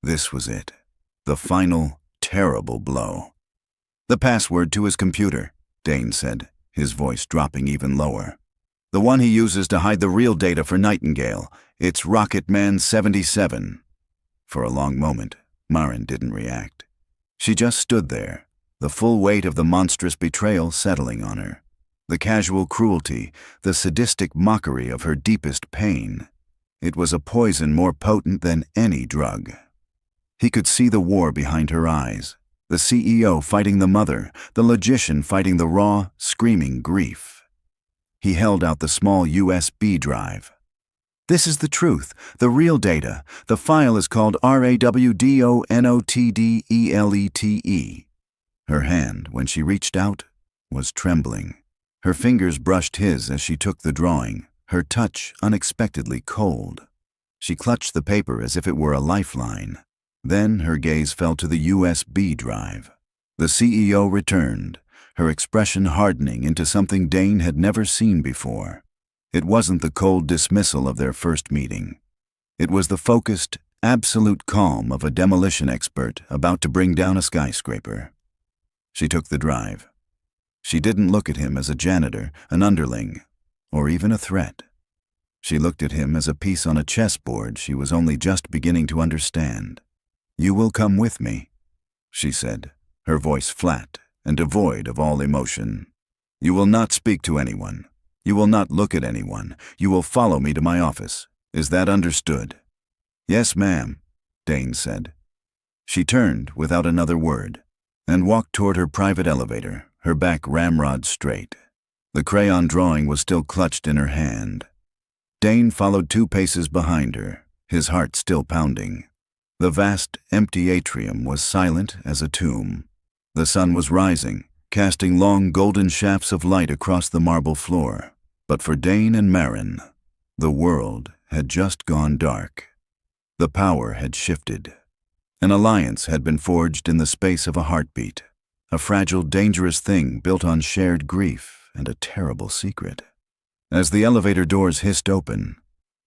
Speaker 1: This was it. The final, terrible blow. "The password to his computer," Dane said, his voice dropping even lower. "The one he uses to hide the real data for Nightingale. It's Rocketman 77. For a long moment, Maren didn't react. She just stood there, the full weight of the monstrous betrayal settling on her. The casual cruelty, the sadistic mockery of her deepest pain. It was a poison more potent than any drug. He could see the war behind her eyes, the CEO fighting the mother, the logician fighting the raw, screaming grief. He held out the small USB drive. "This is the truth, the real data. The file is called RAWDONOTDELETE. Her hand, when she reached out, was trembling. Her fingers brushed his as she took the drawing, her touch unexpectedly cold. She clutched the paper as if it were a lifeline. Then her gaze fell to the USB drive. The CEO returned, her expression hardening into something Dane had never seen before. It wasn't the cold dismissal of their first meeting. It was the focused, absolute calm of a demolition expert about to bring down a skyscraper. She took the drive. She didn't look at him as a janitor, an underling, or even a threat. She looked at him as a piece on a chessboard she was only just beginning to understand. "You will come with me," she said, her voice flat and devoid of all emotion. "You will not speak to anyone. You will not look at anyone. You will follow me to my office. Is that understood?" "Yes, ma'am," Dane said. She turned without another word and walked toward her private elevator, her back ramrod straight. The crayon drawing was still clutched in her hand. Dane followed 2 paces behind her, his heart still pounding. The vast, empty atrium was silent as a tomb. The sun was rising, casting long golden shafts of light across the marble floor. But for Dane and Marin, the world had just gone dark. The power had shifted. An alliance had been forged in the space of a heartbeat, a fragile, dangerous thing built on shared grief and a terrible secret. As the elevator doors hissed open,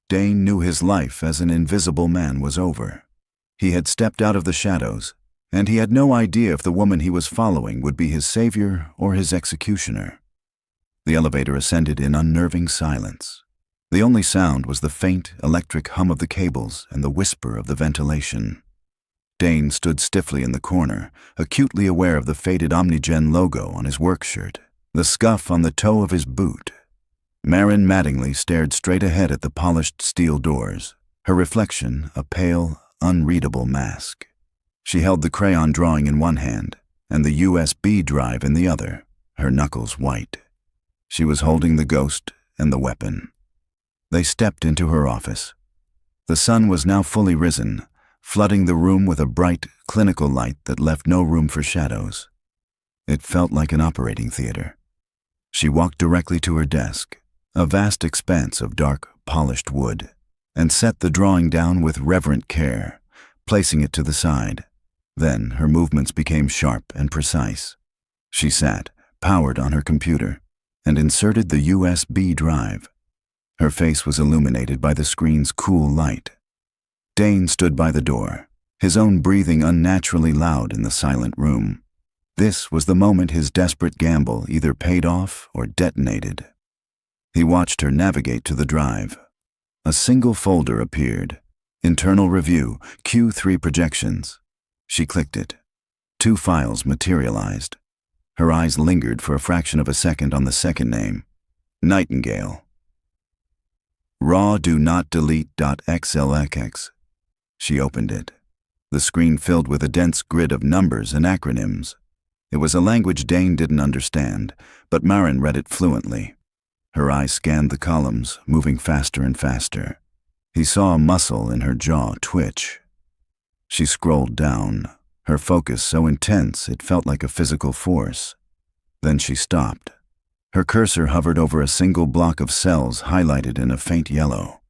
Speaker 1: Dane knew his life as an invisible man was over. He had stepped out of the shadows, and he had no idea if the woman he was following would be his savior or his executioner. The elevator ascended in unnerving silence. The only sound was the faint, electric hum of the cables and the whisper of the ventilation. Dane stood stiffly in the corner, acutely aware of the faded Omnigen logo on his work shirt, the scuff on the toe of his boot. Marin Mattingly stared straight ahead at the polished steel doors, her reflection a pale, unreadable mask. She held the crayon drawing in one hand and the USB drive in the other, her knuckles white. She was holding the ghost and the weapon. They stepped into her office. The sun was now fully risen, flooding the room with a bright, clinical light that left no room for shadows. It felt like an operating theater. She walked directly to her desk, a vast expanse of dark, polished wood, and set the drawing down with reverent care, placing it to the side. Then her movements became sharp and precise. She sat, powered on her computer, and inserted the USB drive. Her face was illuminated by the screen's cool light. Dane stood by the door, his own breathing unnaturally loud in the silent room. This was the moment his desperate gamble either paid off or detonated. He watched her navigate to the drive. A single folder appeared. Internal Review, Q3 Projections. She clicked it. 2 files materialized. Her eyes lingered for a fraction of a second on the second name, Nightingale. Raw do not delete.xlx. She opened it. The screen filled with a dense grid of numbers and acronyms. It was a language Dane didn't understand, but Marin read it fluently. Her eyes scanned the columns, moving faster and faster. He saw a muscle in her jaw twitch. She scrolled down, her focus so intense it felt like a physical force. Then she stopped. Her cursor hovered over a single block of cells highlighted in a faint yellow.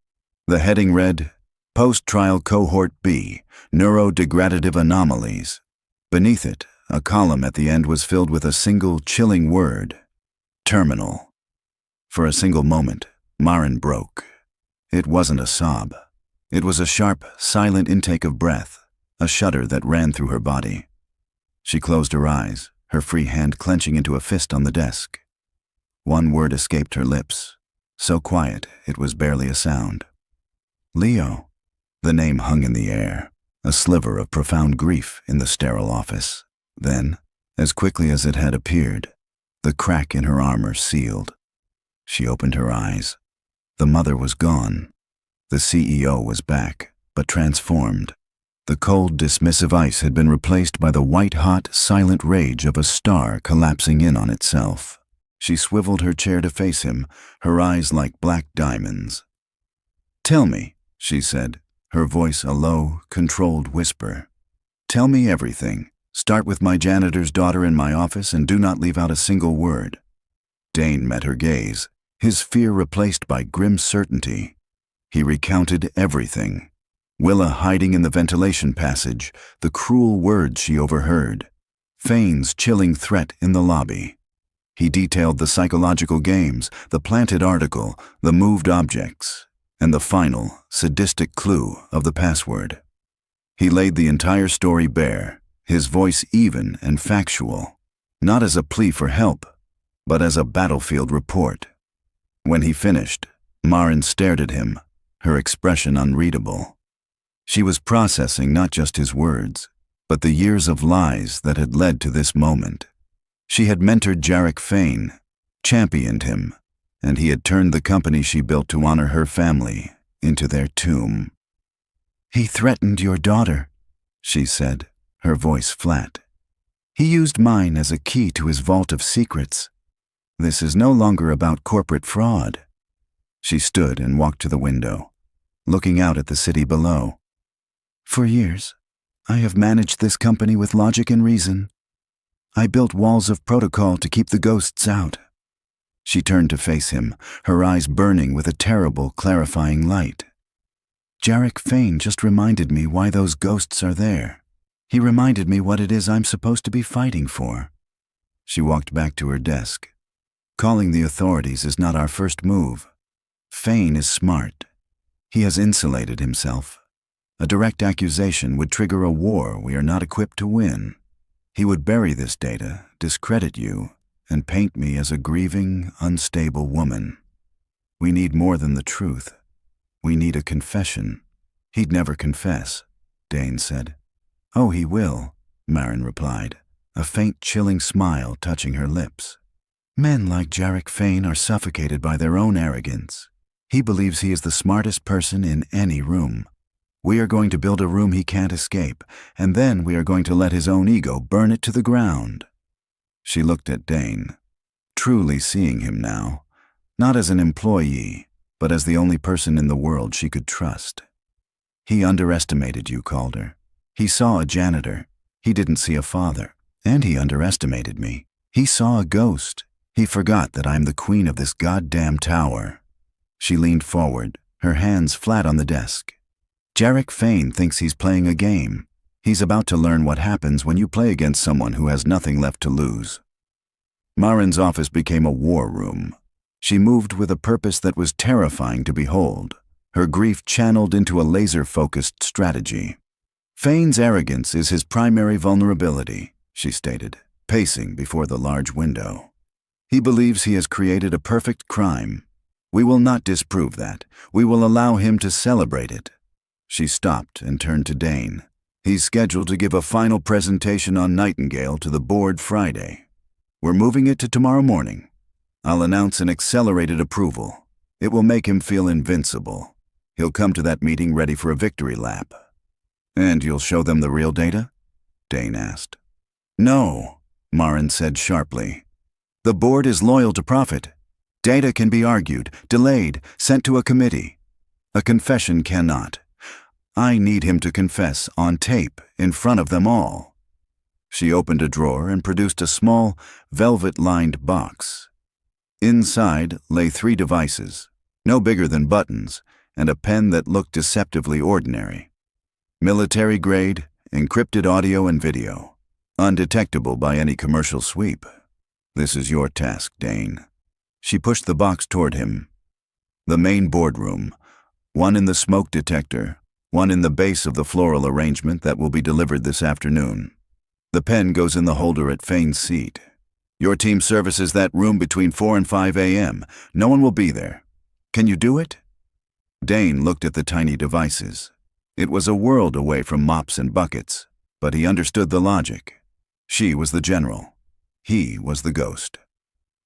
Speaker 1: The heading read, Post-Trial Cohort B, Neurodegradative Anomalies. Beneath it, a column at the end was filled with a single chilling word, Terminal. For a single moment, Marin broke. It wasn't a sob. It was a sharp, silent intake of breath, a shudder that ran through her body. She closed her eyes, her free hand clenching into a fist on the desk. One word escaped her lips, so quiet it was barely a sound. Leo. The name hung in the air, a sliver of profound grief in the sterile office. Then, as quickly as it had appeared, the crack in her armor sealed. She opened her eyes. The mother was gone. The CEO was back, but transformed. The cold, dismissive ice had been replaced by the white-hot, silent rage of a star collapsing in on itself. She swiveled her chair to face him, her eyes like black diamonds. "Tell me," she said, her voice a low, controlled whisper. "Tell me everything. Start with my janitor's daughter in my office and do not leave out a single word." Dane met her gaze, his fear replaced by grim certainty. He recounted everything. Willa hiding in the ventilation passage, the cruel words she overheard, Fane's chilling threat in the lobby. He detailed the psychological games, the planted article, the moved objects, and the final, sadistic clue of the password. He laid the entire story bare, his voice even and factual, not as a plea for help, but as a battlefield report. When he finished, Maren stared at him, her expression unreadable. She was processing not just his words, but the years of lies that had led to this moment. She had mentored Jarek Fain, championed him, and he had turned the company she built to honor her family into their tomb. "He threatened your daughter," she said, her voice flat. "He used mine as a key to his vault of secrets. This is no longer about corporate fraud." She stood and walked to the window, looking out at the city below. "For years, I have managed this company with logic and reason. I built walls of protocol to keep the ghosts out." She turned to face him, her eyes burning with a terrible, clarifying light. "Jarek Fain just reminded me why those ghosts are there. He reminded me what it is I'm supposed to be fighting for." She walked back to her desk. "Calling the authorities is not our first move. Fain is smart. He has insulated himself. A direct accusation would trigger a war we are not equipped to win. He would bury this data, discredit you, and paint me as a grieving, unstable woman. We need more than the truth. We need a confession." "He'd never confess," Dane said. "Oh, he will," Maren replied, a faint, chilling smile touching her lips. "Men like Jarek Fain are suffocated by their own arrogance. He believes he is the smartest person in any room. We are going to build a room he can't escape, and then we are going to let his own ego burn it to the ground." She looked at Dane, truly seeing him now, not as an employee, but as the only person in the world she could trust. "He underestimated you, Calder. He saw a janitor. He didn't see a father. And he underestimated me. He saw a ghost. He forgot that I'm the queen of this goddamn tower." She leaned forward, her hands flat on the desk. "Jarek Fain thinks he's playing a game. He's about to learn what happens when you play against someone who has nothing left to lose." Maren's office became a war room. She moved with a purpose that was terrifying to behold, her grief channeled into a laser-focused strategy. "Fain's arrogance is his primary vulnerability," she stated, pacing before the large window. "He believes he has created a perfect crime. We will not disprove that. We will allow him to celebrate it." She stopped and turned to Dane. "He's scheduled to give a final presentation on Nightingale to the board Friday. We're moving it to tomorrow morning. I'll announce an accelerated approval. It will make him feel invincible. He'll come to that meeting ready for a victory lap." "And you'll show them the real data?" Dane asked. "No," Maren said sharply. "The board is loyal to profit. Data can be argued, delayed, sent to a committee. A confession cannot. I need him to confess on tape in front of them all." She opened a drawer and produced a small, velvet-lined box. Inside lay 3 devices, no bigger than buttons, and a pen that looked deceptively ordinary. Military-grade, encrypted audio and video, undetectable by any commercial sweep. "This is your task, Dane." She pushed the box toward him. "The main boardroom, one in the smoke detector, one in the base of the floral arrangement that will be delivered this afternoon. The pen goes in the holder at Fain's seat. Your team services that room between 4 and 5 a.m. No one will be there. Can you do it?" Dane looked at the tiny devices. It was a world away from mops and buckets, but he understood the logic. She was the general. He was the ghost.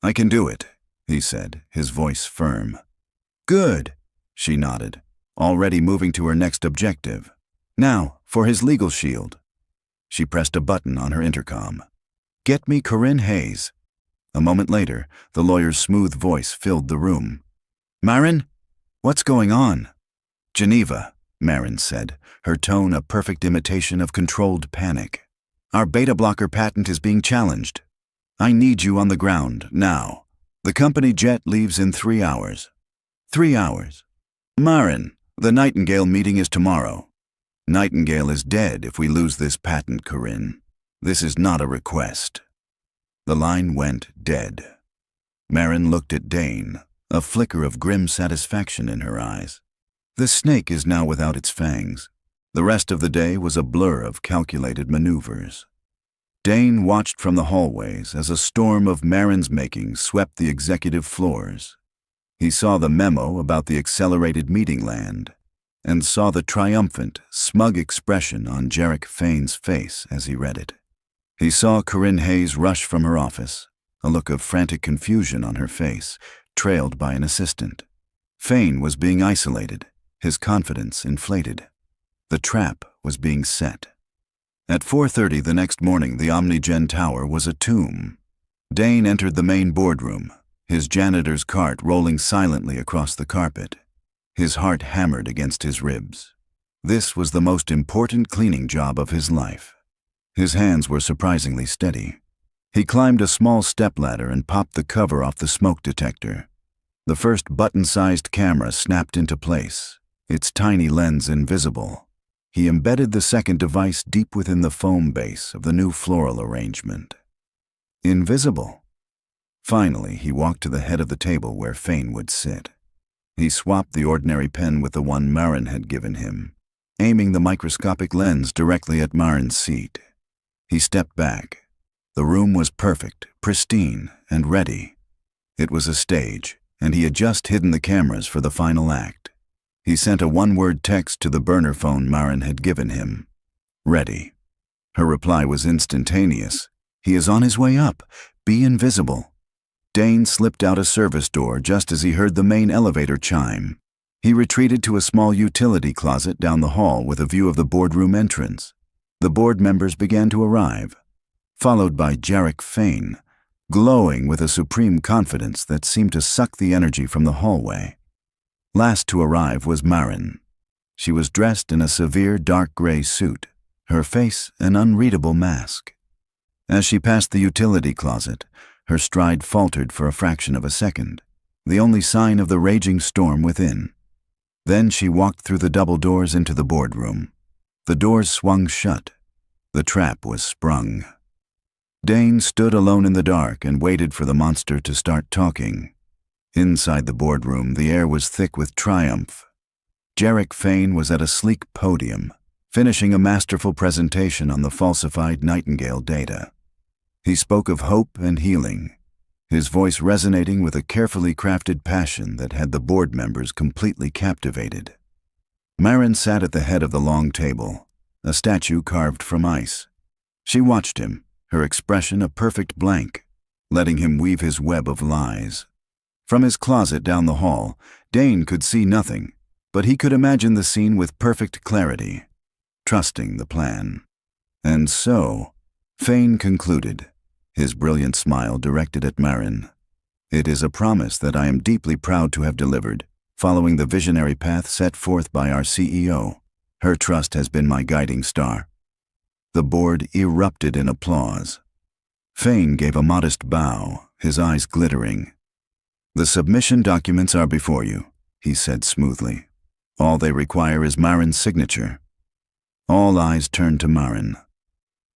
Speaker 1: "I can do it," he said, his voice firm. "Good," she nodded, already moving to her next objective. "Now, for his legal shield." She pressed a button on her intercom. "Get me Corinne Hayes." A moment later, the lawyer's smooth voice filled the room. "Maren? What's going on?" "Geneva," Maren said, her tone a perfect imitation of controlled panic. "Our beta blocker patent is being challenged. I need you on the ground, now. The company jet leaves in 3 hours. 3 hours. Maren, the Nightingale meeting is tomorrow. Nightingale is dead if we lose this patent, Corinne. This is not a request." The line went dead. Marin looked at Dane, a flicker of grim satisfaction in her eyes. The snake is now without its fangs. The rest of the day was a blur of calculated maneuvers. Dane watched from the hallways as a storm of Marin's making swept the executive floors. He saw the memo about the accelerated meeting land, and saw the triumphant, smug expression on Jarek Fane's face as he read it. He saw Corinne Hayes rush from her office, a look of frantic confusion on her face, trailed by an assistant. Fane was being isolated, his confidence inflated. The trap was being set. At 4:30 the next morning, the OmniGen Tower was a tomb. Dane entered the main boardroom, his janitor's cart rolling silently across the carpet. His heart hammered against his ribs. This was the most important cleaning job of his life. His hands were surprisingly steady. He climbed a small stepladder and popped the cover off the smoke detector. The first button-sized camera snapped into place, its tiny lens invisible. He embedded the second device deep within the foam base of the new floral arrangement. Invisible. Finally, he walked to the head of the table where Fane would sit. He swapped the ordinary pen with the one Marin had given him, aiming the microscopic lens directly at Marin's seat. He stepped back. The room was perfect, pristine, and ready. It was a stage, and he had just hidden the cameras for the final act. He sent a one-word text to the burner phone Marin had given him. Ready. Her reply was instantaneous. He is on his way up. Be invisible. Dane slipped out a service door just as he heard the main elevator chime. He retreated to a small utility closet down the hall with a view of the boardroom entrance. The board members began to arrive, followed by Jarek Fane, glowing with a supreme confidence that seemed to suck the energy from the hallway. Last to arrive was Marin. She was dressed in a severe dark gray suit, her face an unreadable mask. As she passed the utility closet, her stride faltered for a fraction of a second, the only sign of the raging storm within. Then she walked through the double doors into the boardroom. The doors swung shut. The trap was sprung. Dane stood alone in the dark and waited for the monster to start talking. Inside the boardroom, the air was thick with triumph. Jarek Fane was at a sleek podium, finishing a masterful presentation on the falsified Nightingale data. He spoke of hope and healing, his voice resonating with a carefully crafted passion that had the board members completely captivated. Marin sat at the head of the long table, a statue carved from ice. She watched him, her expression a perfect blank, letting him weave his web of lies. From his closet down the hall, Dane could see nothing, but he could imagine the scene with perfect clarity, trusting the plan. And so, Fane concluded, his brilliant smile directed at Marin. It is a promise that I am deeply proud to have delivered, following the visionary path set forth by our CEO. Her trust has been my guiding star. The board erupted in applause. Fane gave a modest bow, his eyes glittering. The submission documents are before you, he said smoothly. All they require is Marin's signature. All eyes turned to Marin.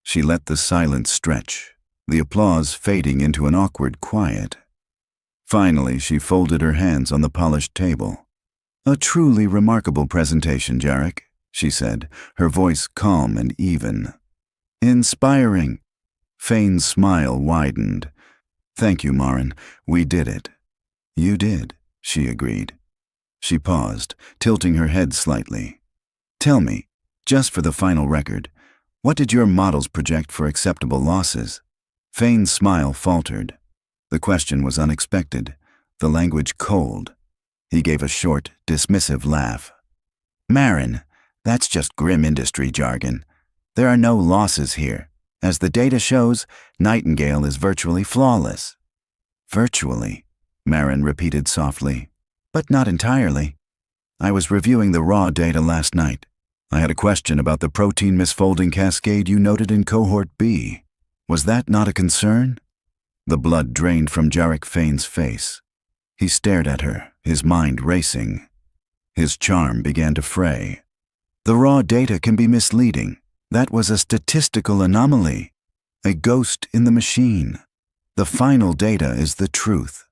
Speaker 1: She let the silence stretch, the applause fading into an awkward quiet. Finally, she folded her hands on the polished table. A truly remarkable presentation, Jarek, she said, her voice calm and even. Inspiring. Fane's smile widened. Thank you, Marin. We did it. You did, she agreed. She paused, tilting her head slightly. Tell me, just for the final record, what did your models project for acceptable losses? Fane's smile faltered. The question was unexpected, the language cold. He gave a short, dismissive laugh. Marin, that's just grim industry jargon. There are no losses here. As the data shows, Nightingale is virtually flawless. Virtually, Marin repeated softly. But not entirely. I was reviewing the raw data last night. I had a question about the protein misfolding cascade you noted in Cohort B. Was that not a concern? The blood drained from Jarek Fane's face. He stared at her, his mind racing. His charm began to fray. The raw data can be misleading. That was a statistical anomaly, a ghost in the machine. The final data is the truth.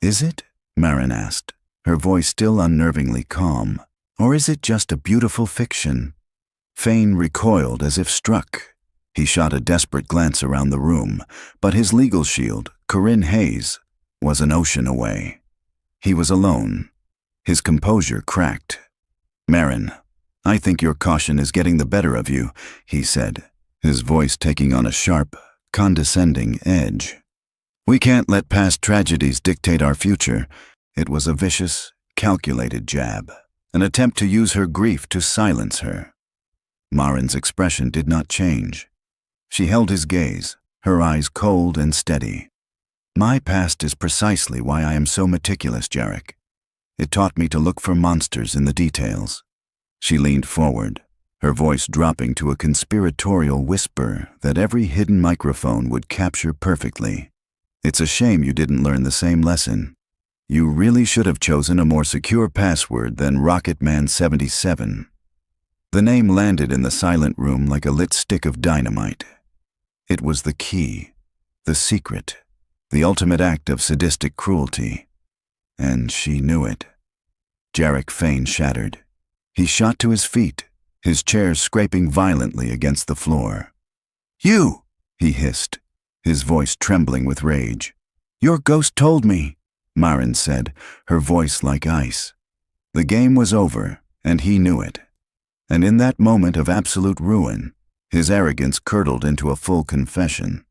Speaker 1: Is it? Marin asked, her voice still unnervingly calm. Or is it just a beautiful fiction? Fane recoiled as if struck. He shot a desperate glance around the room, but his legal shield, Corinne Hayes, was an ocean away. He was alone. His composure cracked. Marin, I think your caution is getting the better of you, he said, his voice taking on a sharp, condescending edge. We can't let past tragedies dictate our future. It was a vicious, calculated jab, an attempt to use her grief to silence her. Marin's expression did not change. She held his gaze, her eyes cold and steady. My past is precisely why I am so meticulous, Jarek. It taught me to look for monsters in the details. She leaned forward, her voice dropping to a conspiratorial whisper that every hidden microphone would capture perfectly. It's a shame you didn't learn the same lesson. You really should have chosen a more secure password than Rocketman 77. The name landed in the silent room like a lit stick of dynamite. It was the key, the secret, the ultimate act of sadistic cruelty. And she knew it. Jarek Fane shattered. He shot to his feet, his chair scraping violently against the floor. You! He hissed, his voice trembling with rage. Your ghost told me, Marin said, her voice like ice. The game was over, and he knew it. And in that moment of absolute ruin, his arrogance curdled into a full confession.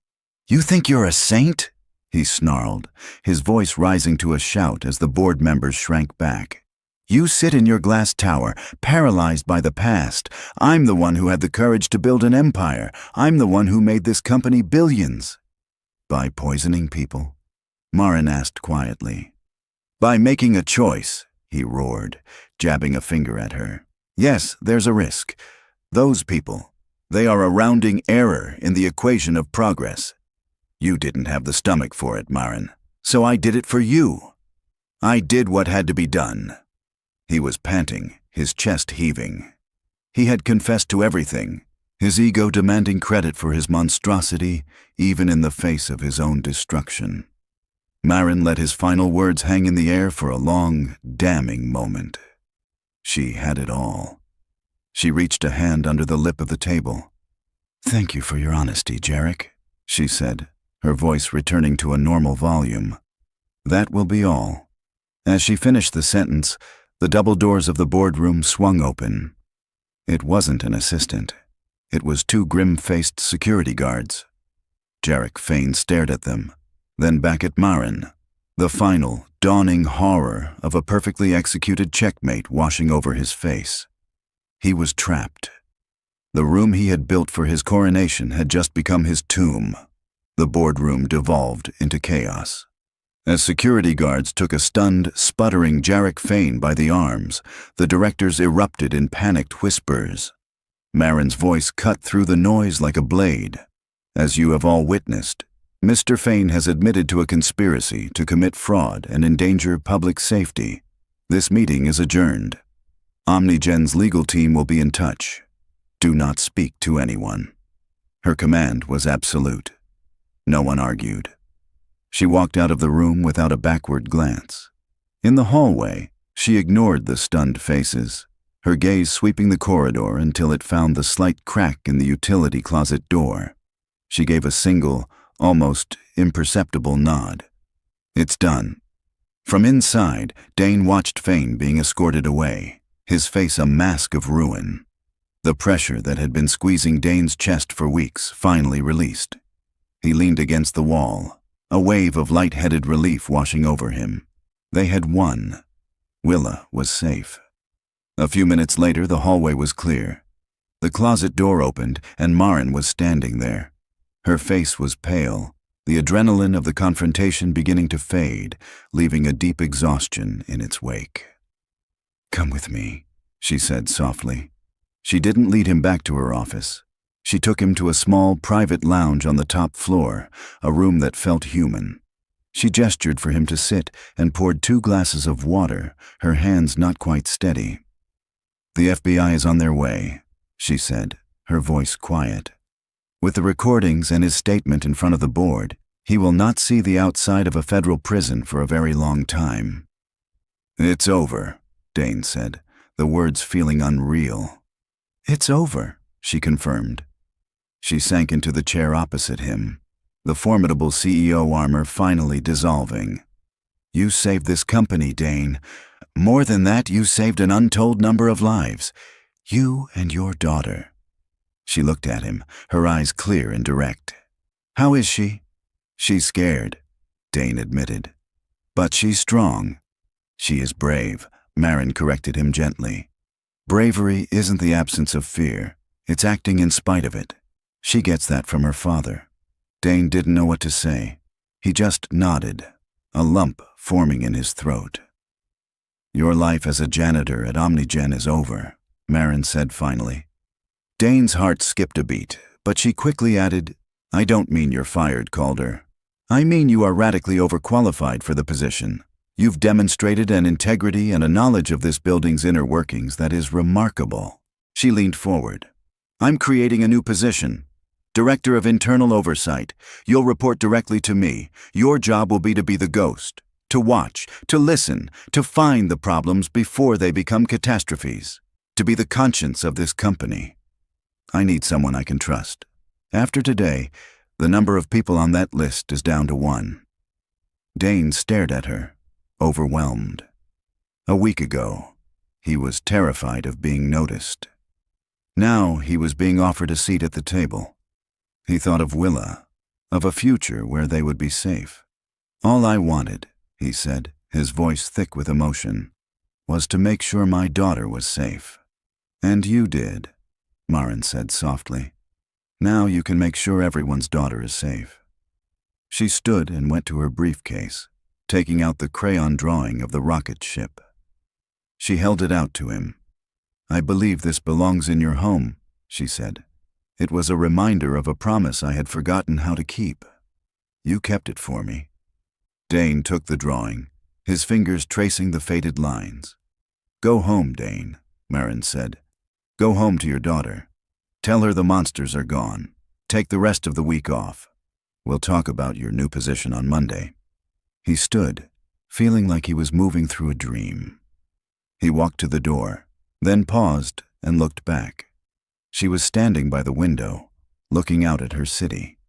Speaker 1: You think you're a saint? He snarled, his voice rising to a shout as the board members shrank back. You sit in your glass tower, paralyzed by the past. I'm the one who had the courage to build an empire. I'm the one who made this company billions. By poisoning people? Marin asked quietly. By making a choice, he roared, jabbing a finger at her. Yes, there's a risk. Those people, they are a rounding error in the equation of progress. You didn't have the stomach for it, Marin, so I did it for you. I did what had to be done. He was panting, his chest heaving. He had confessed to everything, his ego demanding credit for his monstrosity, even in the face of his own destruction. Marin let his final words hang in the air for a long, damning moment. She had it all. She reached a hand under the lip of the table. Thank you for your honesty, Jarek, she said, her voice returning to a normal volume. That will be all. As she finished the sentence, the double doors of the boardroom swung open. It wasn't an assistant. It was two grim-faced security guards. Jarek Fane stared at them, then back at Marin, the final, dawning horror of a perfectly executed checkmate washing over his face. He was trapped. The room he had built for his coronation had just become his tomb. The boardroom devolved into chaos. As security guards took a stunned, sputtering Jarek Fane by the arms, the directors erupted in panicked whispers. Marin's voice cut through the noise like a blade. As you have all witnessed, Mr. Fane has admitted to a conspiracy to commit fraud and endanger public safety. This meeting is adjourned. OmniGen's legal team will be in touch. Do not speak to anyone. Her command was absolute. No one argued. She walked out of the room without a backward glance. In the hallway, she ignored the stunned faces, her gaze sweeping the corridor until it found the slight crack in the utility closet door. She gave a single, almost imperceptible nod. It's done. From inside, Dane watched Fane being escorted away, his face a mask of ruin. The pressure that had been squeezing Dane's chest for weeks finally released. He leaned against the wall, a wave of light-headed relief washing over him. They had won. Willa was safe. A few minutes later, the hallway was clear. The closet door opened, and Marin was standing there. Her face was pale, the adrenaline of the confrontation beginning to fade, leaving a deep exhaustion in its wake. Come with me, she said softly. She didn't lead him back to her office. She took him to a small, private lounge on the top floor, a room that felt human. She gestured for him to sit and poured 2 glasses of water, her hands not quite steady. The FBI is on their way, she said, her voice quiet. With the recordings and his statement in front of the board, He will not see the outside of a federal prison for a very long time. "It's over," Dane said, the words feeling unreal. "It's over," she confirmed. She sank into the chair opposite him, the formidable CEO armor finally dissolving. "You saved this company, Dane. More than that, you saved an untold number of lives. You and your daughter." She looked at him, her eyes clear and direct. "How is she?" "She's scared," Dane admitted. "But she's strong." "She is brave," Marin corrected him gently. "Bravery isn't the absence of fear. It's acting in spite of it. She gets that from her father." Dane didn't know what to say. He just nodded, a lump forming in his throat. "Your life as a janitor at OmniGen is over," Marin said finally. Dane's heart skipped a beat, but she quickly added, "I don't mean you're fired, Calder. I mean you are radically overqualified for the position. You've demonstrated an integrity and a knowledge of this building's inner workings that is remarkable." She leaned forward. "I'm creating a new position. Director of Internal Oversight. You'll report directly to me. Your job will be the ghost, to watch, to listen, to find the problems before they become catastrophes, to be the conscience of this company. I need someone I can trust. After today, the number of people on that list is down to 1. Dane stared at her, overwhelmed. A week ago, he was terrified of being noticed. Now he was being offered a seat at the table. He thought of Willa, of a future where they would be safe. "All I wanted," he said, his voice thick with emotion, "was to make sure my daughter was safe." "And you did," Marin said softly. "Now you can make sure everyone's daughter is safe." She stood and went to her briefcase, taking out the crayon drawing of the rocket ship. She held it out to him. "I believe this belongs in your home," she said. "It was a reminder of a promise I had forgotten how to keep. You kept it for me." Dane took the drawing, his fingers tracing the faded lines. "Go home, Dane," Marin said. "Go home to your daughter. Tell her the monsters are gone. Take the rest of the week off. We'll talk about your new position on Monday." He stood, feeling like he was moving through a dream. He walked to the door, then paused and looked back. She was standing by the window, looking out at her city.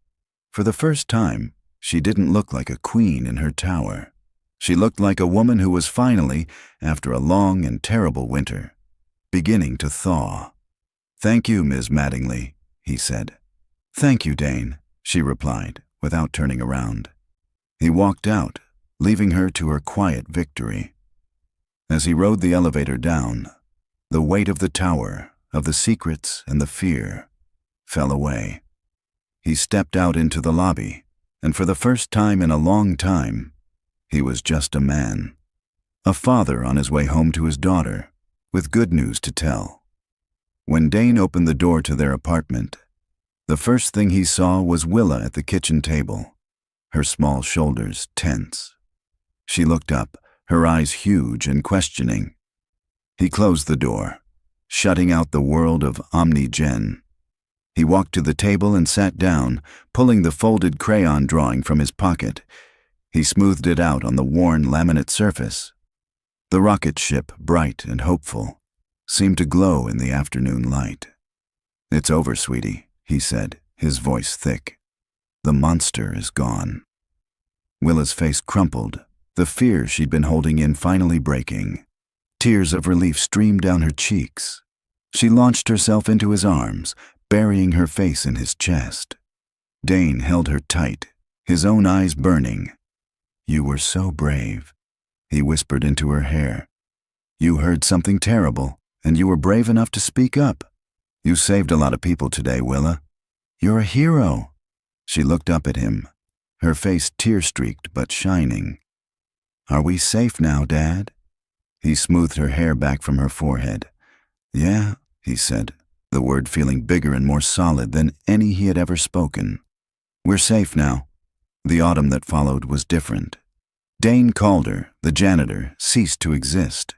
Speaker 1: For the first time, she didn't look like a queen in her tower. She looked like a woman who was finally, after a long and terrible winter, beginning to thaw. "Thank you, Ms. Mattingly," he said. "Thank you, Dane," she replied, without turning around. He walked out, leaving her to her quiet victory. As he rode the elevator down, the weight of the tower, of the secrets and the fear, fell away. He stepped out into the lobby, and for the first time in a long time, he was just a man. A father on his way home to his daughter, with good news to tell. When Dane opened the door to their apartment, the first thing he saw was Willa at the kitchen table, her small shoulders tense. She looked up, her eyes huge and questioning. He closed the door, shutting out the world of OmniGen. He walked to the table and sat down, pulling the folded crayon drawing from his pocket. He smoothed it out on the worn laminate surface. The rocket ship, bright and hopeful, seemed to glow in the afternoon light. "It's over, sweetie," he said, his voice thick. "The monster is gone." Willa's face crumpled, the fear she'd been holding in finally breaking. Tears of relief streamed down her cheeks. She launched herself into his arms, burying her face in his chest. Dane held her tight, his own eyes burning. "You were so brave," he whispered into her hair. "You heard something terrible, and you were brave enough to speak up. You saved a lot of people today, Willa. You're a hero." She looked up at him, her face tear-streaked but shining. "Are we safe now, Dad?" He smoothed her hair back from her forehead. "Yeah," he said, the word feeling bigger and more solid than any he had ever spoken. "We're safe now." The autumn that followed was different. Dane Calder, the janitor, ceased to exist.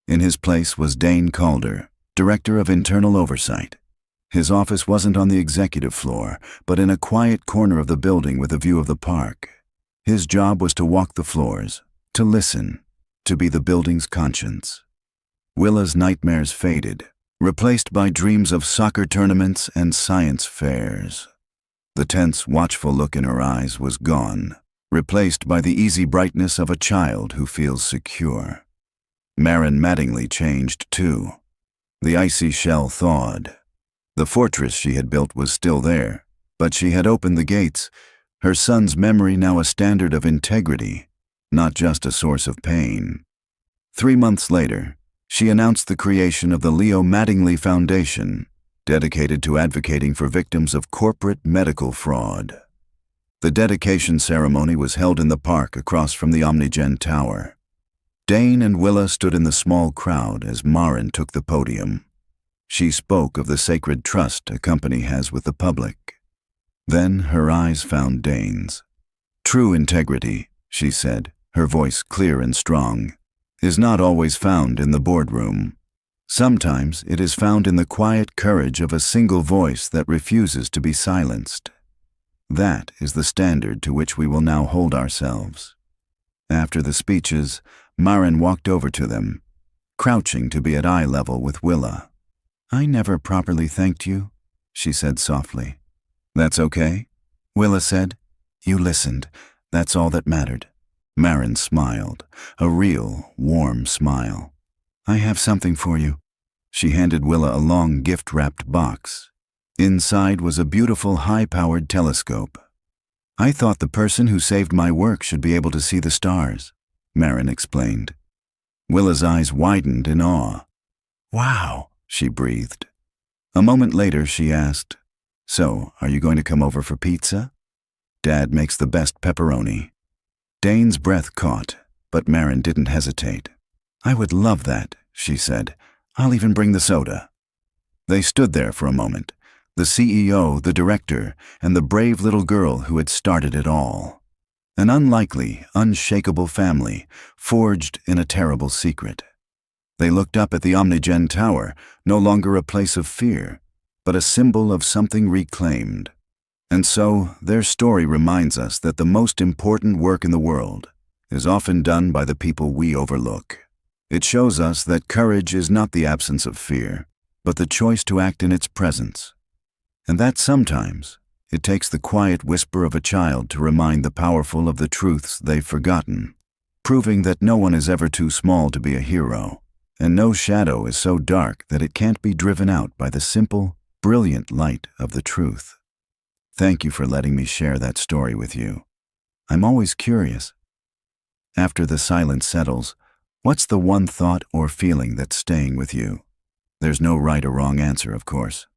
Speaker 1: In his place was Dane Calder, Director of Internal Oversight. His office wasn't on the executive floor, but in a quiet corner of the building with a view of the park. His job was to walk the floors, to listen, to be the building's conscience. Willa's nightmares faded, replaced by dreams of soccer tournaments and science fairs. The tense, watchful look in her eyes was gone, replaced by the easy brightness of a child who feels secure. Marin Mattingly changed too. The icy shell thawed. The fortress she had built was still there, but she had opened the gates, her son's memory now a standard of integrity, not just a source of pain. 3 months later, she announced the creation of the Leo Mattingly Foundation, dedicated to advocating for victims of corporate medical fraud. The dedication ceremony was held in the park across from the Omnigen Tower. Dane and Willa stood in the small crowd as Marin took the podium. She spoke of the sacred trust a company has with the public. Then her eyes found Dane's. True integrity, she said, her voice clear and strong, is not always found in the boardroom. Sometimes it is found in the quiet courage of a single voice that refuses to be silenced. That is the standard to which we will now hold ourselves. After the speeches, Marin walked over to them, crouching to be at eye level with Willa. "I never properly thanked you," she said softly. "That's okay," Willa said. "You listened. That's all that mattered." Marin smiled, a real, warm smile. "I have something for you." She handed Willa a long gift-wrapped box. Inside was a beautiful high-powered telescope. "I thought the person who saved my work should be able to see the stars," Marin explained. Willa's eyes widened in awe. "Wow," she breathed. A moment later, she asked, "So, are you going to come over for pizza? Dad makes the best pepperoni." Dane's breath caught, but Marin didn't hesitate. "I would love that," she said. "I'll even bring the soda." They stood there for a moment, the CEO, the director, and the brave little girl who had started it all. An unlikely, unshakable family, forged in a terrible secret. They looked up at the Omnigen Tower, no longer a place of fear, but a symbol of something reclaimed. And so, their story reminds us that the most important work in the world is often done by the people we overlook. It shows us that courage is not the absence of fear, but the choice to act in its presence. And that sometimes it takes the quiet whisper of a child to remind the powerful of the truths they've forgotten, proving that no one is ever too small to be a hero, and no shadow is so dark that it can't be driven out by the simple, brilliant light of the truth. Thank you for letting me share that story with you. I'm always curious. After the silence settles, what's the one thought or feeling that's staying with you? There's no right or wrong answer, of course.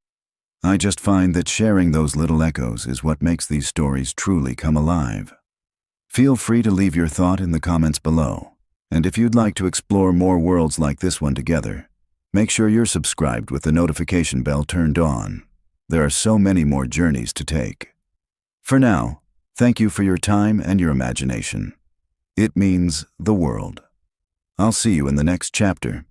Speaker 1: I just find that sharing those little echoes is what makes these stories truly come alive. Feel free to leave your thought in the comments below. And if you'd like to explore more worlds like this one together, make sure you're subscribed with the notification bell turned on. There are so many more journeys to take. For now, thank you for your time and your imagination. It means the world. I'll see you in the next chapter.